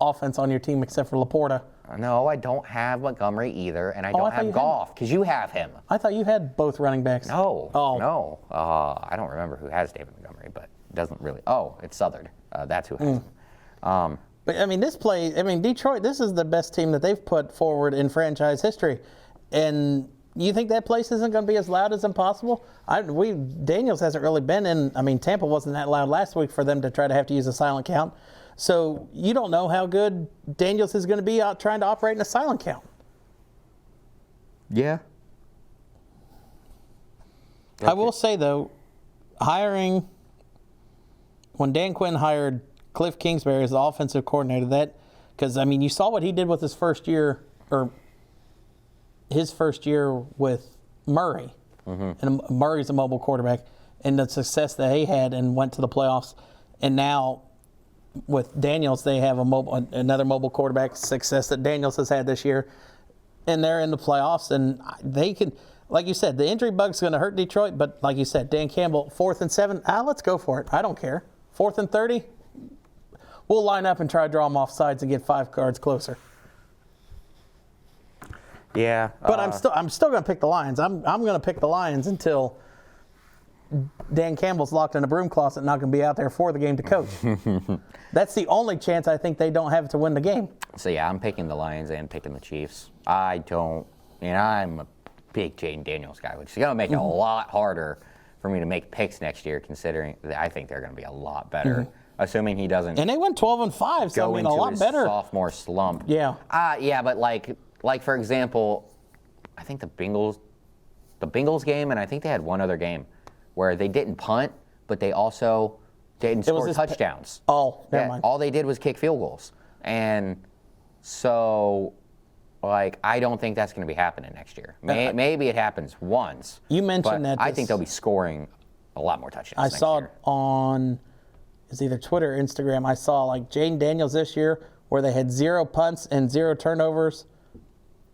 offense on your team except for Laporta. No, I don't have Montgomery either, and I don't I thought you have had Goff because you have him. I thought you had both running backs. No. Oh. No. I don't remember who has David Montgomery, but it doesn't really. Oh, it's Southern. That's who has him. But, Detroit, this is the best team that they've put forward in franchise history. And you think that place isn't going to be as loud as impossible? Daniels hasn't really been in. Tampa wasn't that loud last week for them to try to have to use a silent count. So you don't know how good Daniels is going to be out trying to operate in a silent count. Yeah. I will say, though, when Dan Quinn hired Cliff Kingsbury as the offensive coordinator, because you saw what he did with his first year with Murray. And Murray's a mobile quarterback, and the success that he had and went to the playoffs. And now with Daniels, they have another mobile quarterback success that Daniels has had this year, and they're in the playoffs, and they can, like you said, the injury bug's going to hurt Detroit, but like you said, Dan Campbell, 4th and 7, let's go for it. I don't care. 4th and 30, we'll line up and try to draw them off sides and get 5 yards closer. Yeah. But I'm still going to pick the Lions. I'm going to pick the Lions until Dan Campbell's locked in a broom closet, not going to be out there for the game to coach. That's the only chance I think they don't have to win the game. So, yeah, I'm picking the Lions and picking the Chiefs. I'm a big Jaden Daniels guy, which is going to make it a lot harder for me to make picks next year, considering that I think they're going to be a lot better, assuming he doesn't. And they went 12-5, so go a into lot his better. sophomore slump. Yeah. Yeah, but like for example, I think the Bengals game, and I think they had one other game where they didn't punt, but they also didn't score touchdowns. Never mind. All they did was kick field goals. And so, I don't think that's going to be happening next year. Maybe it happens once. You mentioned that. I think they'll be scoring a lot more touchdowns I next saw year. it on it's either Twitter or Instagram. I saw Jaden Daniels this year where they had 0 punts and 0 turnovers.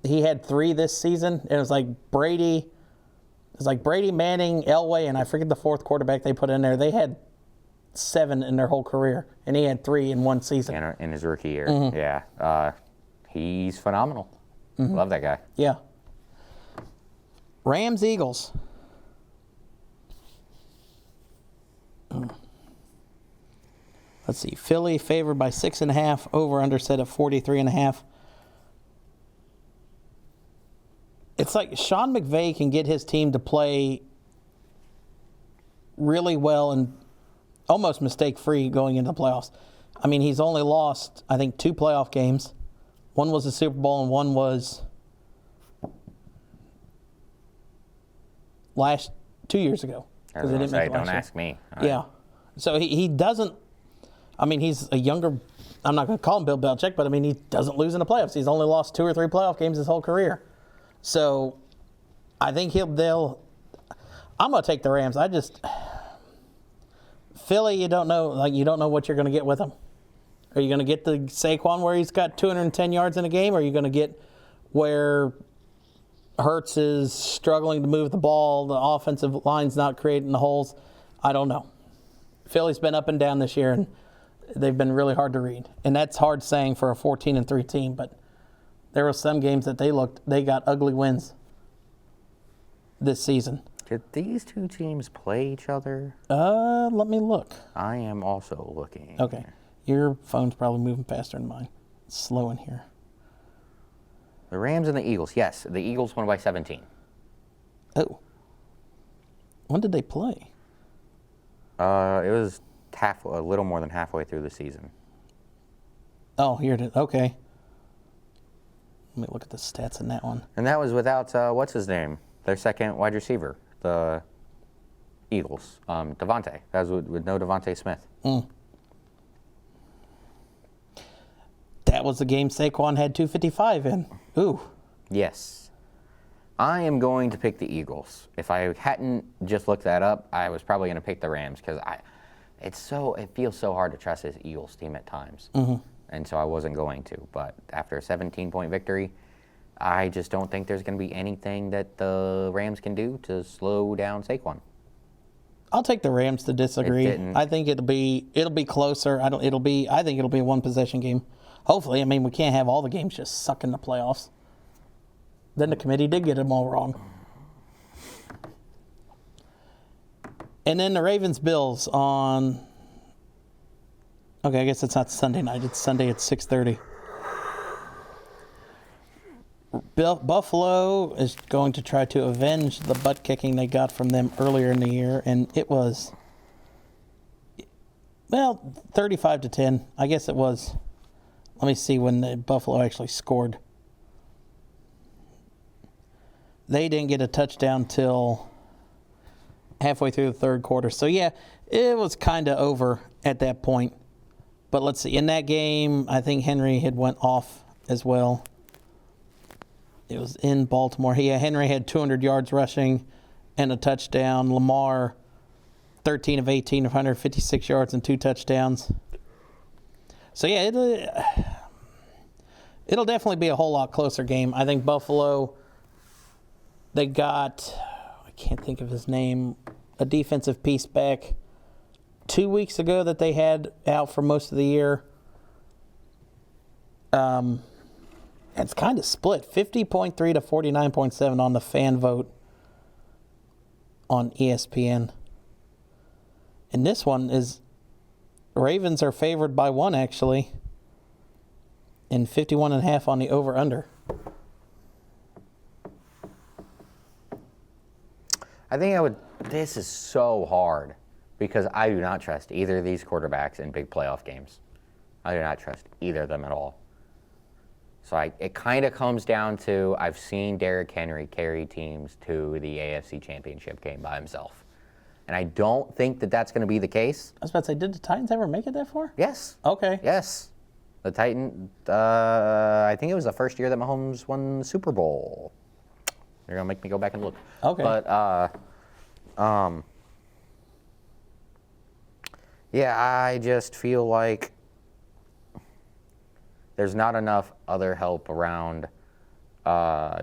He had 3 this season. And it was like Brady. It was like Brady, Manning, Elway, and I forget the 4th quarterback they put in there. They had 7 in their whole career, and he had 3 in one season. In his rookie year, yeah. He's phenomenal. Love that guy. Yeah. Rams, Eagles. Let's see. Philly favored by 6.5. Over under set at 43.5. It's like Sean McVay can get his team to play really well and almost mistake-free going into the playoffs. He's only lost, I think, 2 playoff games. One was the Super Bowl and one was 2 years ago. I was going to say, don't ask me. Yeah. So he doesn't, he's a younger, I'm not going to call him Bill Belichick, but he doesn't lose in the playoffs. He's only lost 2 or 3 playoff games his whole career. So I think I'm going to take the Rams. Philly, you don't know what you're going to get with them. Are you going to get the Saquon where he's got 210 yards in a game, or are you going to get where Hurts is struggling to move the ball, the offensive line's not creating the holes? I don't know. Philly's been up and down this year, and they've been really hard to read. And that's hard saying for a 14-3 team, but there were some games that they got ugly wins this season. Did these 2 teams play each other? Let me look. I am also looking. Okay. Your phone's probably moving faster than mine. It's slow in here. The Rams and the Eagles. Yes, the Eagles won by 17. Oh. When did they play? It was a little more than halfway through the season. Oh, here it is. Okay. Let me look at the stats in that one. And that was without, what's his name? Their second wide receiver, the Eagles, Devontae. That was with no Devontae Smith. That was the game Saquon had 255 in. Ooh. Yes. I am going to pick the Eagles. If I hadn't just looked that up, I was probably going to pick the Rams because it feels so hard to trust this Eagles team at times. Mm-hmm. And so I wasn't going to. But after a 17-point victory, I just don't think there's going to be anything that the Rams can do to slow down Saquon. I'll take the Rams to disagree. I think it'll be closer. I think it'll be a one possession game. Hopefully, I mean we can't have all the games just suck in the playoffs. Then the committee did get them all wrong. And then the Ravens-Bills on. Okay, I guess it's not Sunday night. It's Sunday at 6:30. Buffalo is going to try to avenge the butt kicking they got from them earlier in the year, and it was, 35-10. I guess it was. Let me see when the Buffalo actually scored. They didn't get a touchdown till halfway through the third quarter. So, yeah, it was kind of over at that point. But let's see. In that game, I think Henry had went off as well. It was in Baltimore. Henry had 200 yards rushing and a touchdown. Lamar, 13 of 18, 156 yards and 2 touchdowns. So, yeah, it'll definitely be a whole lot closer game. I think Buffalo, they got, I can't think of his name, a defensive piece back 2 weeks ago that they had out for most of the year. It's kind of split, 50.3 to 49.7 on the fan vote on ESPN. And this one is, Ravens are favored by 1, actually, and 51.5 on the over-under. I think this is so hard because I do not trust either of these quarterbacks in big playoff games. I do not trust either of them at all. So it kind of comes down to I've seen Derrick Henry carry teams to the AFC Championship game by himself. And I don't think that that's going to be the case. I was about to say, did the Titans ever make it that far? Yes. Okay. Yes. The Titans, I think it was the first year that Mahomes won the Super Bowl. You're going to make me go back and look. Okay. But, yeah, I just feel like there's not enough other help around Josh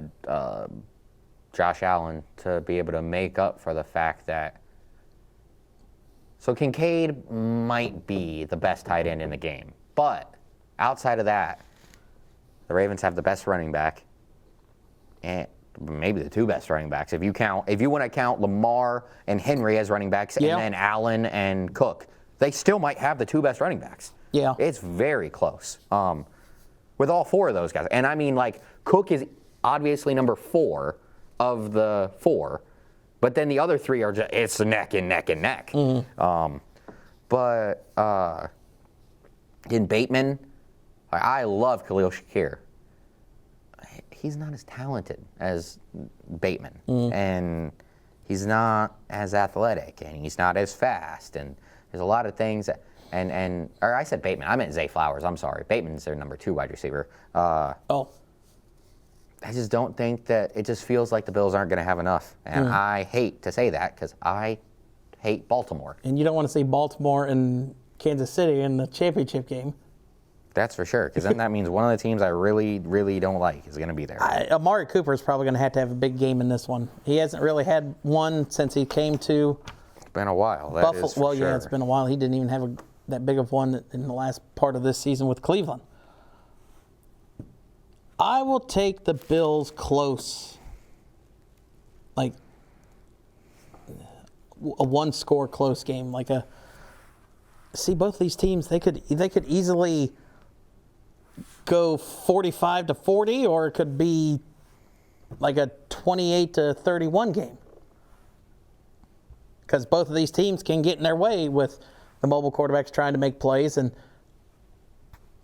Allen to be able to make up for the fact that. So Kincaid might be the best tight end in the game. But outside of that, the Ravens have the best running back and maybe the 2 best running backs. If you want to count Lamar and Henry as running backs and then Allen and Cook, they still might have the 2 best running backs. Yeah. It's very close. With all 4 of those guys. And I mean, like, Cook is obviously number 4 of the 4, but then the other 3 are just, it's neck and neck and neck. Mm-hmm. But in Bateman, I love Khalil Shakir. He's not as talented as Bateman, and he's not as athletic, and he's not as fast, and there's a lot of things that, or I said Bateman, I meant Zay Flowers, I'm sorry. Bateman's their number 2 wide receiver. I just don't think that, it just feels like the Bills aren't going to have enough, and I hate to say that because I hate Baltimore. And you don't want to see Baltimore and Kansas City in the championship game. That's for sure, because then that means one of the teams I really, really don't like is going to be there. Amari Cooper is probably going to have a big game in this one. He hasn't really had one since he came to. It's been a while. Buffalo. Well, yeah, it's been a while. He didn't even have that big of one in the last part of this season with Cleveland. I will take the Bills close, like a 1-score close game. See, both these teams, they could easily go 45-40, or it could be like a 28-31 game. Because both of these teams can get in their way with the mobile quarterbacks trying to make plays and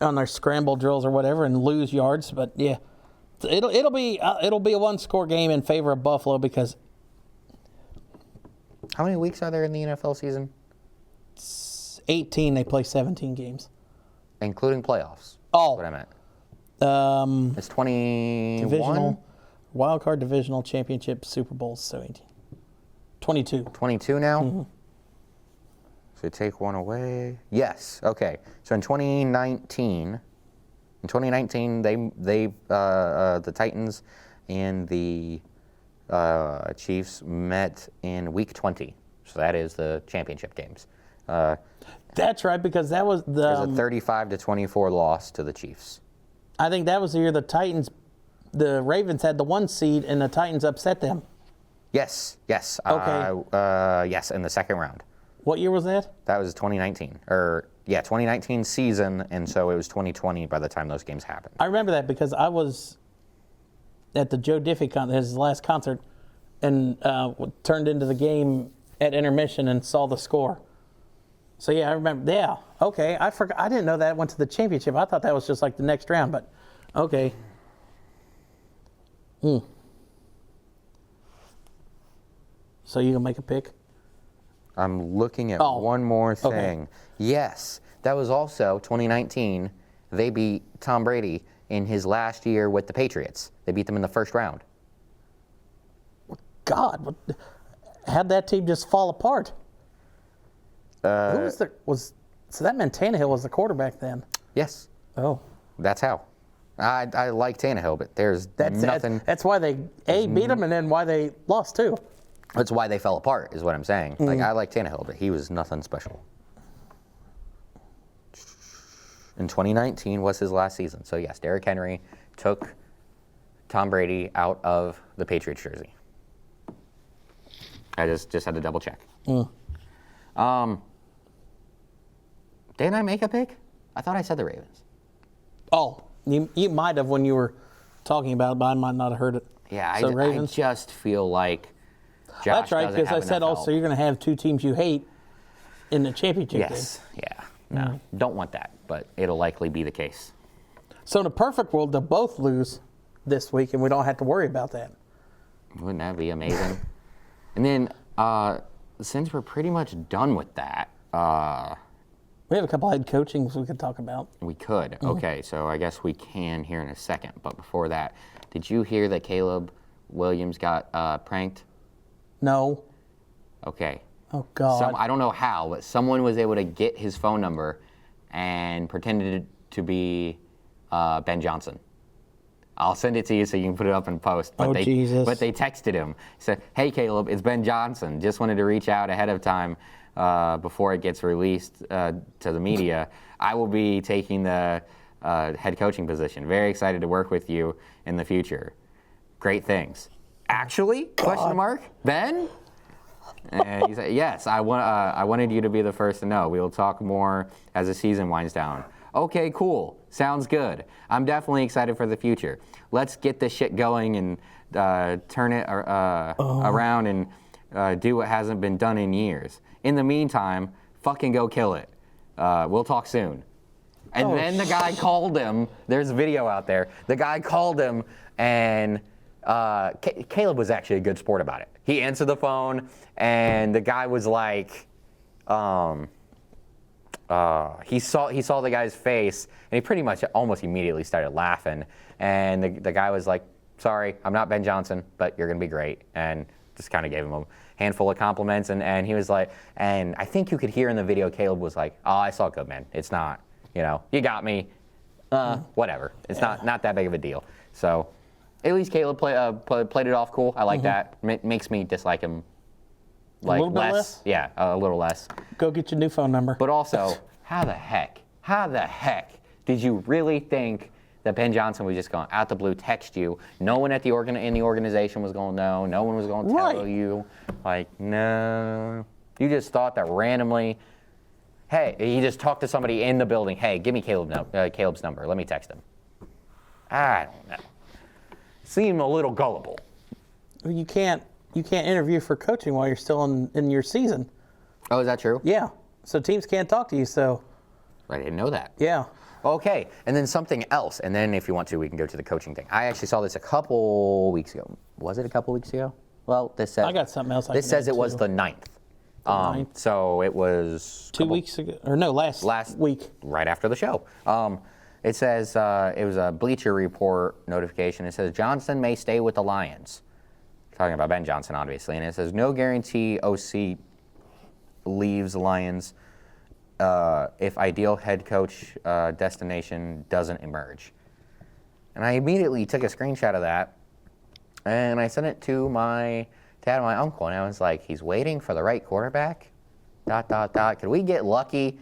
on their scramble drills or whatever and lose yards. But yeah, it'll be a 1-score game in favor of Buffalo because. How many weeks are there in the NFL season? 18. They play 17 games, including playoffs. Oh, that's what I meant. It's 21. Divisional. Wild card divisional championship Super Bowl 17. 22. 22 now? So take one away. Yes. Okay. So in 2019, the Titans and the Chiefs met in Week 20. So that is the championship games. That's right, because that was It was a 35-24 loss to the Chiefs. I think that was the year the Ravens had the 1 seed and the Titans upset them. Yes. Okay. Yes, in the second round. What year was that? That was 2019. 2019 season, and so it was 2020 by the time those games happened. I remember that because I was at the Joe Diffie his last concert, and turned into the game at intermission and saw the score. So yeah, I remember. Yeah, okay. I forgot. I didn't know that went to the championship. I thought that was just like the next round, but okay. So you gonna make a pick? I'm looking at one more thing. Okay. Yes, that was also 2019. They beat Tom Brady in his last year with the Patriots. They beat them in the first round. God, how'd that team just fall apart? Who so that meant Tannehill was the quarterback then? Yes. Oh. That's how. I like Tannehill, but there's nothing. That's why they beat them, and then why they lost too. That's why they fell apart, is what I'm saying. Like, I like Tannehill, but he was nothing special. In 2019 was his last season. So, yes, Derrick Henry took Tom Brady out of the Patriots jersey. I just had to double check. Didn't I make a pick? I thought I said the Ravens. Oh, you might have when you were talking about it, but I might not have heard it. Yeah, so I just feel like Josh That's right, because I said also you're going to have 2 teams you hate in the championship game. Yes, yeah. No, don't want that, but it'll likely be the case. So in a perfect world, they'll both lose this week, and we don't have to worry about that. Wouldn't that be amazing? And then, since we're pretty much done with that, we have a couple head coachings we could talk about. We could. Okay, so I guess we can here in a second. But before that, did you hear that Caleb Williams got pranked? No. Okay. Oh, God. I don't know how, but someone was able to get his phone number and pretended to be Ben Johnson. I'll send it to you so you can put it up in post. But Jesus. But they texted him. Said, "Hey, Caleb, it's Ben Johnson. Just wanted to reach out ahead of time before it gets released to the media. I will be taking the head coaching position. Very excited to work with you in the future. Great things." Actually? Question mark? Ben? And he said, "Yes, I wanted you to be the first to know. We will talk more as the season winds down." Okay, cool. Sounds good. I'm definitely excited for the future. Let's get this shit going and turn it around and do what hasn't been done in years. In the meantime, fucking go kill it. We'll talk soon. And then the guy called him. There's a video out there. The guy called him, and Caleb was actually a good sport about it. He answered the phone, and the guy was like, he saw the guy's face, and he pretty much almost immediately started laughing. And the guy was like, "Sorry, I'm not Ben Johnson, but you're gonna be great," and just kind of gave him a handful of compliments. And he was like, and I think you could hear in the video, Caleb was like, "Oh, I saw good, man. It's not, you got me. Whatever. It's not that big of a deal." So at least Caleb played it off cool. I like that. Makes me dislike him. Like a little bit less? Yeah, a little less. Go get your new phone number. But also, how the heck did you really think that Ben Johnson was just going out the blue text you? No one in the organization was going to know. No one was going to tell you. Like, no. You just thought that randomly, hey, he just talked to somebody in the building. Hey, give me Caleb's number. Let me text him. I don't know. Seemed a little gullible. You can't interview for coaching while you're still in your season. Oh, is that true? Yeah. So teams can't talk to you, so. I didn't know that. Yeah. Okay, and then something else, and then if you want to, we can go to the coaching thing. I actually saw this a couple weeks ago. Was it a couple weeks ago? Well, this says. I got something else. This says it was the 9th. So it was 2 weeks ago, or no, last week. Right after the show. It says, it was a Bleacher Report notification. It says, Johnson may stay with the Lions. Talking about Ben Johnson, obviously. And it says, no guarantee OC leaves the Lions if ideal head coach destination doesn't emerge. And I immediately took a screenshot of that, and I sent it to my dad and my uncle, and I was like, he's waiting for the right quarterback? ... Could we get lucky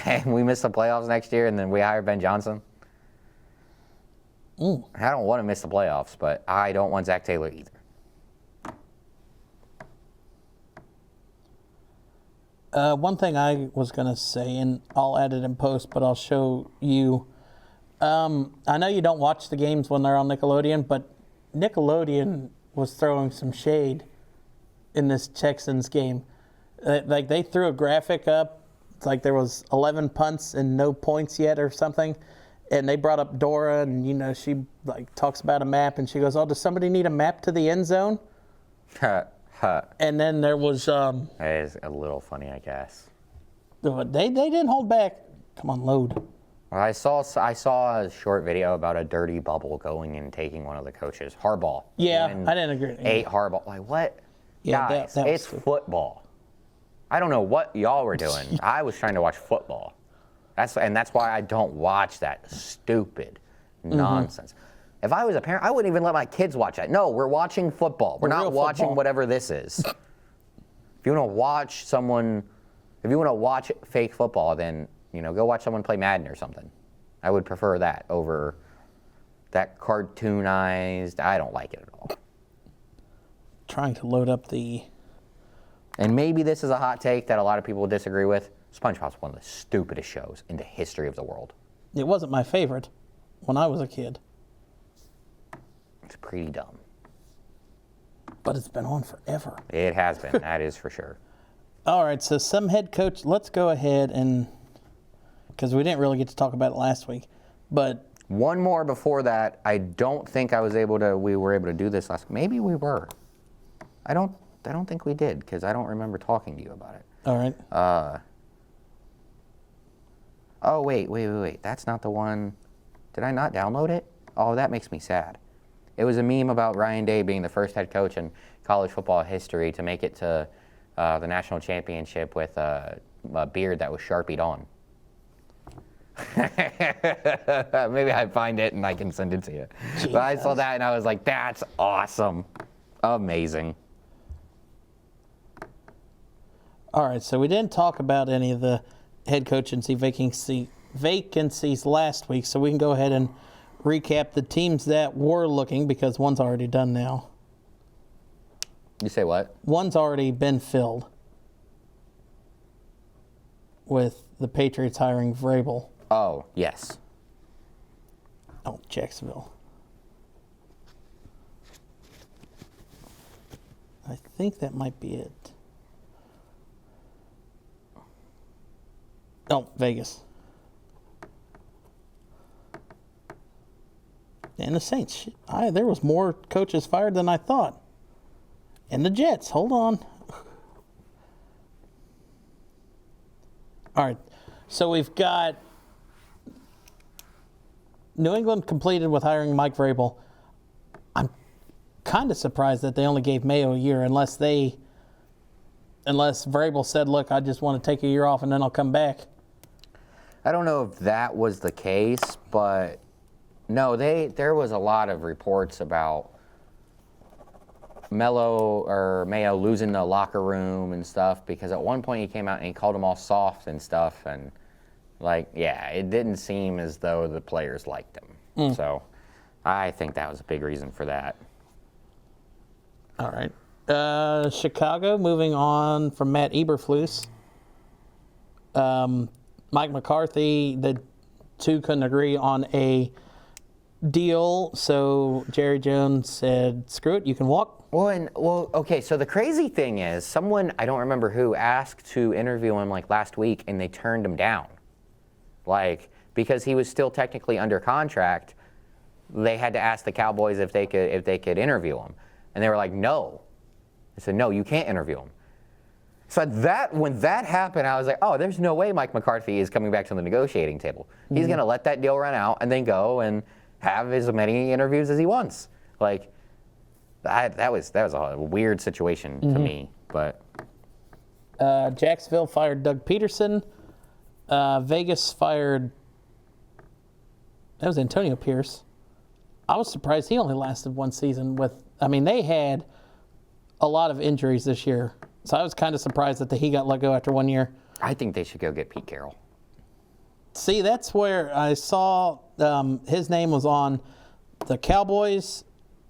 and we miss the playoffs next year and then we hire Ben Johnson? I don't want to miss the playoffs, but I don't want Zach Taylor either. One thing I was going to say, and I'll add it in post, but I'll show you. I know you don't watch the games when they're on Nickelodeon, but Nickelodeon was throwing some shade in this Texans game. Like, they threw a graphic up, it's like there was 11 punts and no points yet or something, and they brought up Dora, and, you know, she, like, talks about a map, and she goes, oh, does somebody need a map to the end zone? And then there was... That is a little funny, I guess. They didn't hold back. Come on, load. Well, I saw a short video about a dirty bubble going and taking one of the coaches. Hardball. Yeah, I didn't agree. 8 hardball. Like, what? Yeah, guys, that was it's football. I don't know what y'all were doing. I was trying to watch football. That's why I don't watch that stupid nonsense. If I was a parent, I wouldn't even let my kids watch that. No, we're watching football. We're not watching football. Whatever this is. If you want to watch fake football, then, you know, go watch someone play Madden or something. I would prefer that over that cartoonized. I don't like it at all. Trying to load up the... And maybe this is a hot take that a lot of people disagree with. SpongeBob's one of the stupidest shows in the history of the world. It wasn't my favorite when I was a kid. It's pretty dumb. But it's been on forever. It has been, that is for sure. All right, so some head coach, let's go ahead and, because we didn't really get to talk about it last week, but... One more before that. I don't think we were able to do this last week. Maybe we were. I don't think we did, because I don't remember talking to you about it. All right. Oh, wait. That's not the one. Did I not download it? Oh, that makes me sad. It was a meme about Ryan Day being the first head coach in college football history to make it to the national championship with a beard that was Sharpied on. Maybe I find it and I can send it to you. Jesus. But I saw that and I was like, that's awesome. Amazing. All right, so we didn't talk about any of the head coachancy vacancies last week, so we can go ahead and recap the teams that were looking, because one's already done now. You say what? One's already been filled with the Patriots hiring Vrabel. Oh, yes. Oh, Jacksonville. I think that might be it. Oh, Vegas. And the Saints. There was more coaches fired than I thought. And the Jets. Hold on. All right. So we've got New England completed with hiring Mike Vrabel. I'm kind of surprised that they only gave Mayo a year, unless Vrabel said, look, I just want to take a year off and then I'll come back. I don't know if that was the case, but no, there was a lot of reports about Mayo losing the locker room and stuff, because at one point he came out and he called them all soft and stuff, and it didn't seem as though the players liked him. So I think that was a big reason for that. All right. Chicago, moving on from Matt Eberflus. Mike McCarthy, the two couldn't agree on a deal, so Jerry Jones said, screw it, you can walk. Okay, so the crazy thing is, someone, I don't remember who, asked to interview him last week, and they turned him down. Because he was still technically under contract, they had to ask the Cowboys if they could interview him. And they were like, no. They said, no, you can't interview him. So when that happened, I was like, oh, there's no way Mike McCarthy is coming back to the negotiating table. He's going to let that deal run out and then go and have as many interviews as he wants. Like, that was a weird situation to me. But Jacksonville fired Doug Peterson. Vegas fired, that was Antonio Pierce. I was surprised he only lasted one season they had a lot of injuries this year. So I was kind of surprised that he got let go after 1 year. I think they should go get Pete Carroll. See, that's where I saw his name was on the Cowboys,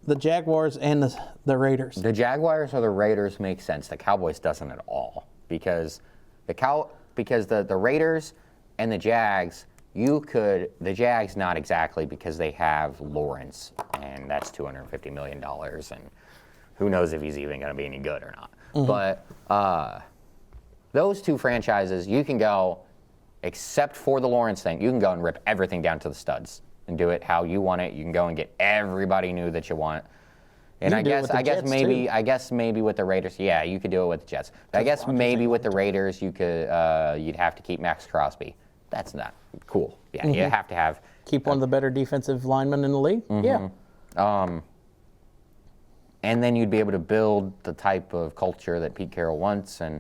the Jaguars, and the Raiders. The Jaguars or the Raiders make sense. The Cowboys doesn't at all because the Raiders and the Jags, the Jags not exactly because they have Lawrence, and that's $250 million, and who knows if he's even going to be any good or not. But those two franchises, you can go, except for the Lawrence thing, you can go and rip everything down to the studs and do it how you want it. You can go and get everybody new that you want. And I guess maybe with the Raiders, yeah, you could do it with the Jets. But I guess maybe with the Raiders, you could you'd have to keep Max Crosby. That's not cool. Yeah, you have to keep one of the better defensive linemen in the league. Yeah. And then you'd be able to build the type of culture that Pete Carroll wants. And,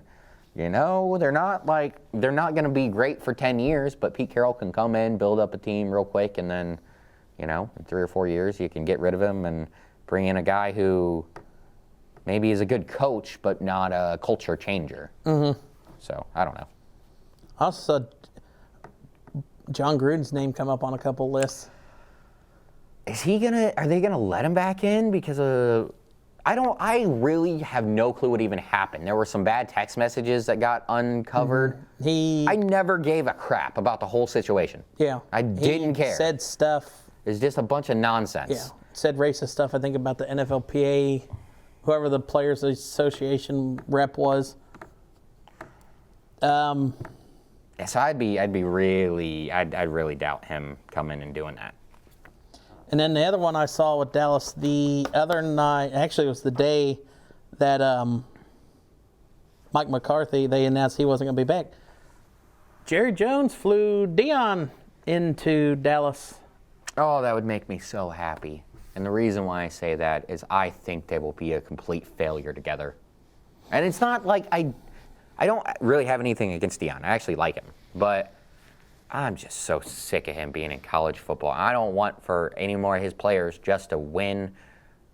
they're not going to be great for 10 years, but Pete Carroll can come in, build up a team real quick, and then, in 3 or 4 years, you can get rid of him and bring in a guy who maybe is a good coach, but not a culture changer. So, I don't know. I also saw John Gruden's name come up on a couple lists. Are they gonna let him back in because of... I really have no clue what even happened. There were some bad text messages that got uncovered. I never gave a crap about the whole situation. Yeah. I didn't care. Said stuff. It's just a bunch of nonsense. Yeah. Said racist stuff, I think, about the NFLPA, whoever the Players Association rep was. Yeah, so I'd really doubt him coming and doing that. And then the other one I saw with Dallas the other night, actually it was the day that Mike McCarthy, they announced he wasn't going to be back. Jerry Jones flew Dion into Dallas. Oh, that would make me so happy. And the reason why I say that is I think they will be a complete failure together. And it's not like I don't really have anything against Dion. I actually like him. But I'm just so sick of him being in college football. I don't want for any more of his players just to win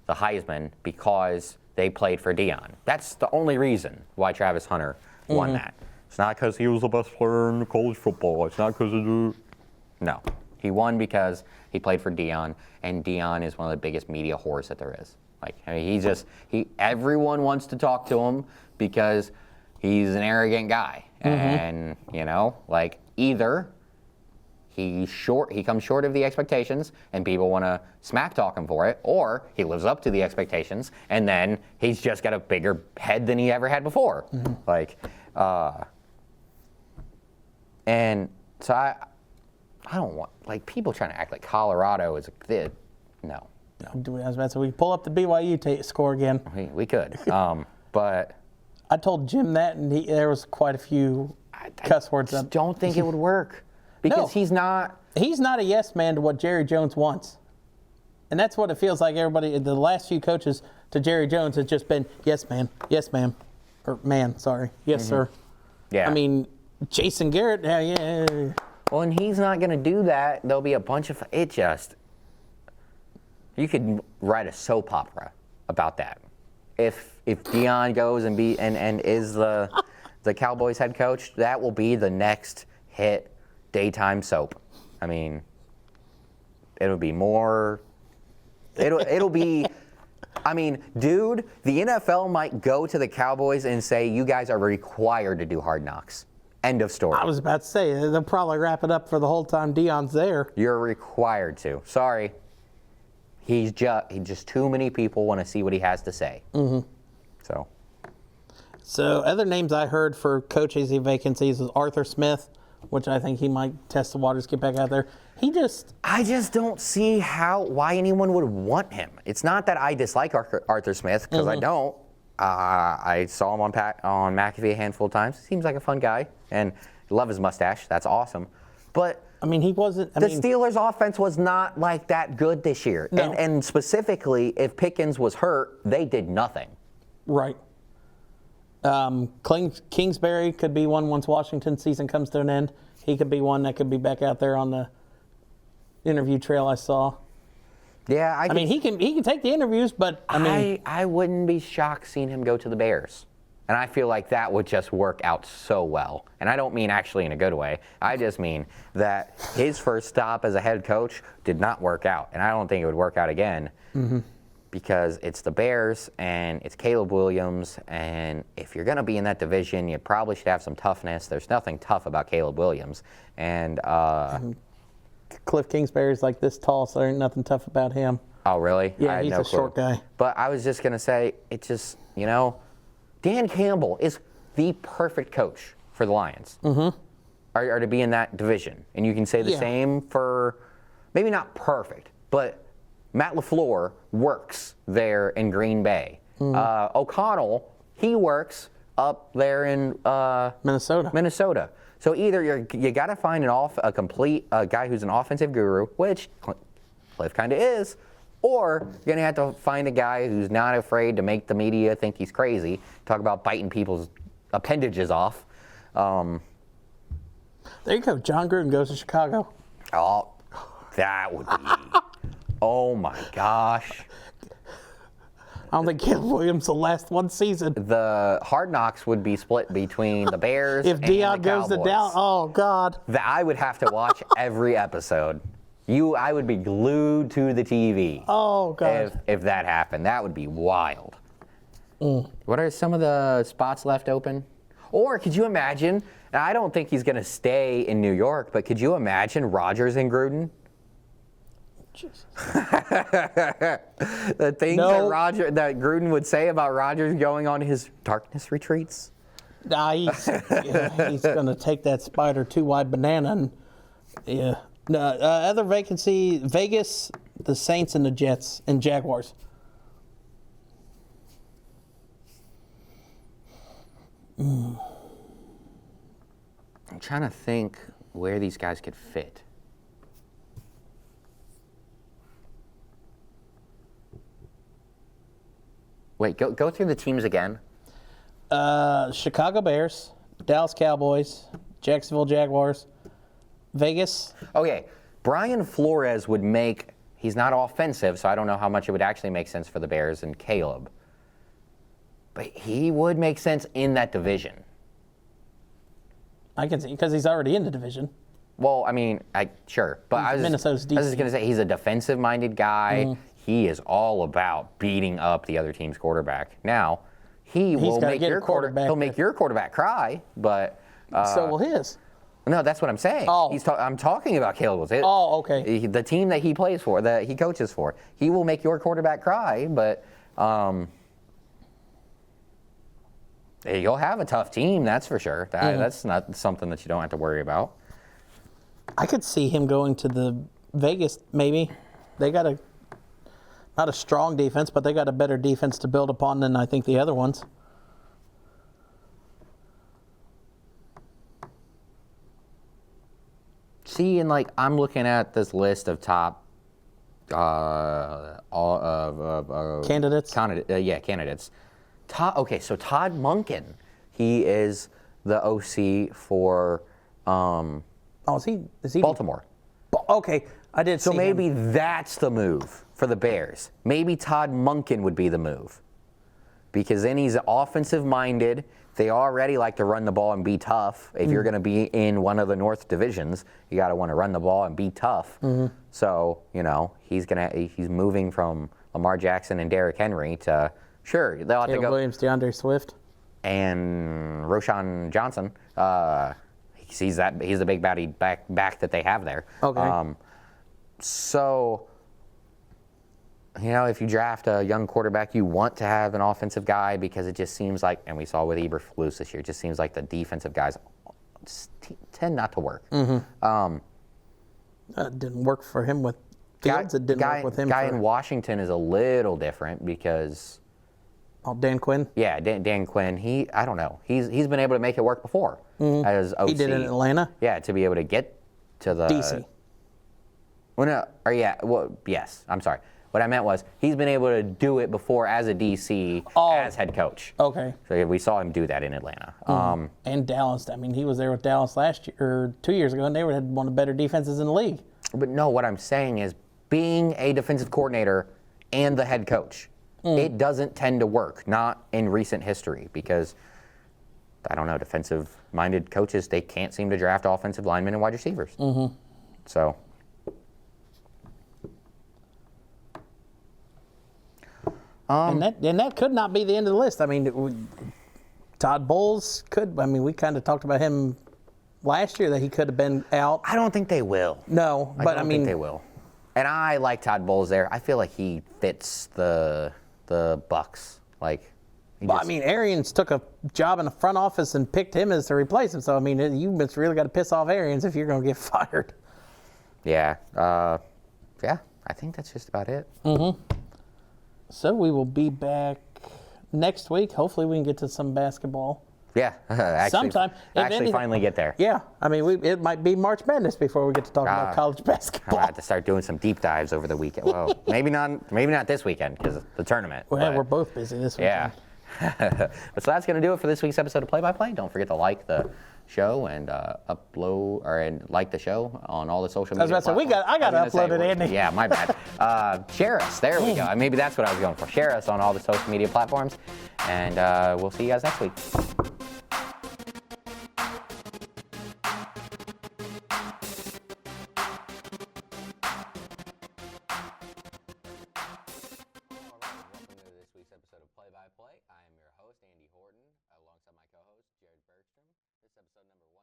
the Heisman because they played for Dion. That's the only reason why Travis Hunter won that. It's not because he was the best player in college football. It's not because of the... No. He won because he played for Dion, and Dion is one of the biggest media whores that there is. Everyone wants to talk to him because he's an arrogant guy. And, either he comes short of the expectations and people want to smack talk him for it, or he lives up to the expectations and then he's just got a bigger head than he ever had before. And so I don't want people trying to act like Colorado is no. I was about to say, we pull up the BYU score again. We could, but I told Jim that, and there was quite a few cuss words. I don't think it would work. Because he's not a yes man to what Jerry Jones wants. And that's what it feels like everybody, the last few coaches to Jerry Jones has just been, yes, man, yes, ma'am. Or man, sorry. Yes, sir. Yeah. I mean, Jason Garrett, yeah. Well, and he's not going to do that. There'll be a bunch of, you could write a soap opera about that. If Dion goes and is the Cowboys head coach, that will be the next hit daytime soap. I mean, it'll be more. It'll be. I mean, dude, the NFL might go to the Cowboys and say, "You guys are required to do Hard Knocks." End of story. I was about to say they'll probably wrap it up for the whole time Dion's there. You're required to. Sorry. He just too many people want to see what he has to say. So other names I heard for coaches vacancies was Arthur Smith, which I think he might test the waters, get back out there. I just don't see why anyone would want him. It's not that I dislike Arthur Smith, because I don't. I saw him on McAfee a handful of times. Seems like a fun guy, and love his mustache. That's awesome. But I mean, he wasn't. the Steelers' offense was not like that good this year. No. And specifically, if Pickens was hurt, they did nothing. Right. Kingsbury could be one once Washington's season comes to an end. He could be one that could be back out there on the interview trail I saw. Yeah, I mean, he can take the interviews, but I wouldn't be shocked seeing him go to the Bears. And I feel like that would just work out so well. And I don't mean actually in a good way. I just mean that his first stop as a head coach did not work out. And I don't think it would work out again because it's the Bears and it's Caleb Williams. And if you're going to be in that division, you probably should have some toughness. There's nothing tough about Caleb Williams. And Cliff Kingsbury's like this tall, so there ain't nothing tough about him. Oh, really? Yeah, he's a short guy. But I was just going to say, it just, Dan Campbell is the perfect coach for the Lions. Are to be in that division. And you can say the same for, maybe not perfect, but Matt LaFleur works there in Green Bay. O'Connell, he works up there in Minnesota. So either you got to find a complete guy who's an offensive guru, which Cliff kind of is, or you're going to have to find a guy who's not afraid to make the media think he's crazy, talk about biting people's appendages off. There you go. John Gruden goes to Chicago. Oh, that would be, oh my gosh. I don't think Caleb Williams will last one season. The Hard Knocks would be split between the Bears if and Deion the goes Cowboys. to Dallas, oh God. I would have to watch every episode. I would be glued to the TV. Oh God. If that happened, that would be wild. What are some of the spots left open? Or could you imagine? And I don't think he's going to stay in New York, but could you imagine Rodgers and Gruden? Jesus. The things that Gruden would say about Rodgers going on his darkness retreats. Nah, he's going to take that spider 2-wide banana and other vacancy: Vegas, the Saints, and the Jets and Jaguars. I'm trying to think where these guys could fit. Wait, go through the teams again. Chicago Bears, Dallas Cowboys, Jacksonville Jaguars, Vegas. Okay, Brian Flores would make, he's not offensive, so I don't know how much it would actually make sense for the Bears and Caleb. But he would make sense in that division. I can see, because he's already in the division. Well, I mean, sure. But Minnesota's I was just going to say, he's a defensive-minded guy. He is all about beating up the other team's quarterback. Now, will make your he'll make your quarterback cry, but so will his. No, that's what I'm saying. Oh. I'm talking about Caleb. Oh, okay. The team that he plays for, that he coaches for, he will make your quarterback cry, but you'll have a tough team, that's for sure. That's not something that you don't have to worry about. I could see him going to the Vegas, maybe. They got not a strong defense, but they got a better defense to build upon than I think the other ones. See, and I'm looking at this list of top Candidates? Candidates. Okay, so Todd Monken, he is the OC for is he Baltimore. Okay, I did see So maybe him. that's the move for the Bears. Maybe Todd Monken would be the move. Because then he's offensive-minded. They already like to run the ball and be tough. If you're going to be in one of the North divisions, you got to want to run the ball and be tough. So, he's moving from Lamar Jackson and Derrick Henry to, sure, they'll have to go. Williams, DeAndre Swift. And Roshan Johnson. He's the big baddie back that they have there. Okay. So, if you draft a young quarterback, you want to have an offensive guy because it just seems like, and we saw with Eberflus this year, it just seems like the defensive guys tend not to work. It didn't work for him with Fields. It didn't work with him. Guy in Washington is a little different because Oh, Dan Quinn. Yeah, Dan Quinn. I don't know. He's been able to make it work before as OC. He did it in Atlanta. Yeah, to be able to get to the DC. Well, no, or yeah, well, yes. I'm sorry. What I meant was he's been able to do it before as a DC as head coach. Okay. So we saw him do that in Atlanta. And Dallas. I mean, he was there with Dallas last year or 2 years ago, and they had one of the better defenses in the league. But no, what I'm saying is being a defensive coordinator and the head coach, it doesn't tend to work. Not in recent history because I don't know, defensive-minded coaches, they can't seem to draft offensive linemen and wide receivers. So. And that could not be the end of the list. I mean, Todd Bowles could. I mean, we kind of talked about him last year that he could have been out. I don't think they will. No, but I mean, think they will. And I like Todd Bowles there. I feel like he fits the Bucks. Like, I mean, Arians took a job in the front office and picked him as to replace him. So I mean, you just really got to piss off Arians if you're going to get fired. Yeah. Yeah. I think that's just about it. So we will be back next week. Hopefully, we can get to some basketball. Yeah. Sometime. Finally get there. Yeah. I mean, it might be March Madness before we get to talk about college basketball. I'll have to start doing some deep dives over the weekend. Well, maybe not this weekend because of the tournament. Well, we're both busy this weekend. Yeah. But so that's going to do it for this week's episode of Play by Play. Don't forget to like the show and and like the show on all the social media. I was about to say, I got to upload it, Andy. Yeah, my bad. Share us. There we go. Maybe that's what I was going for. Share us on all the social media platforms. And we'll see you guys next week. Episode of Play by Play. I am your host, Andy Horton, alongside my co-host, Jared Bergstrom. This is episode number 1.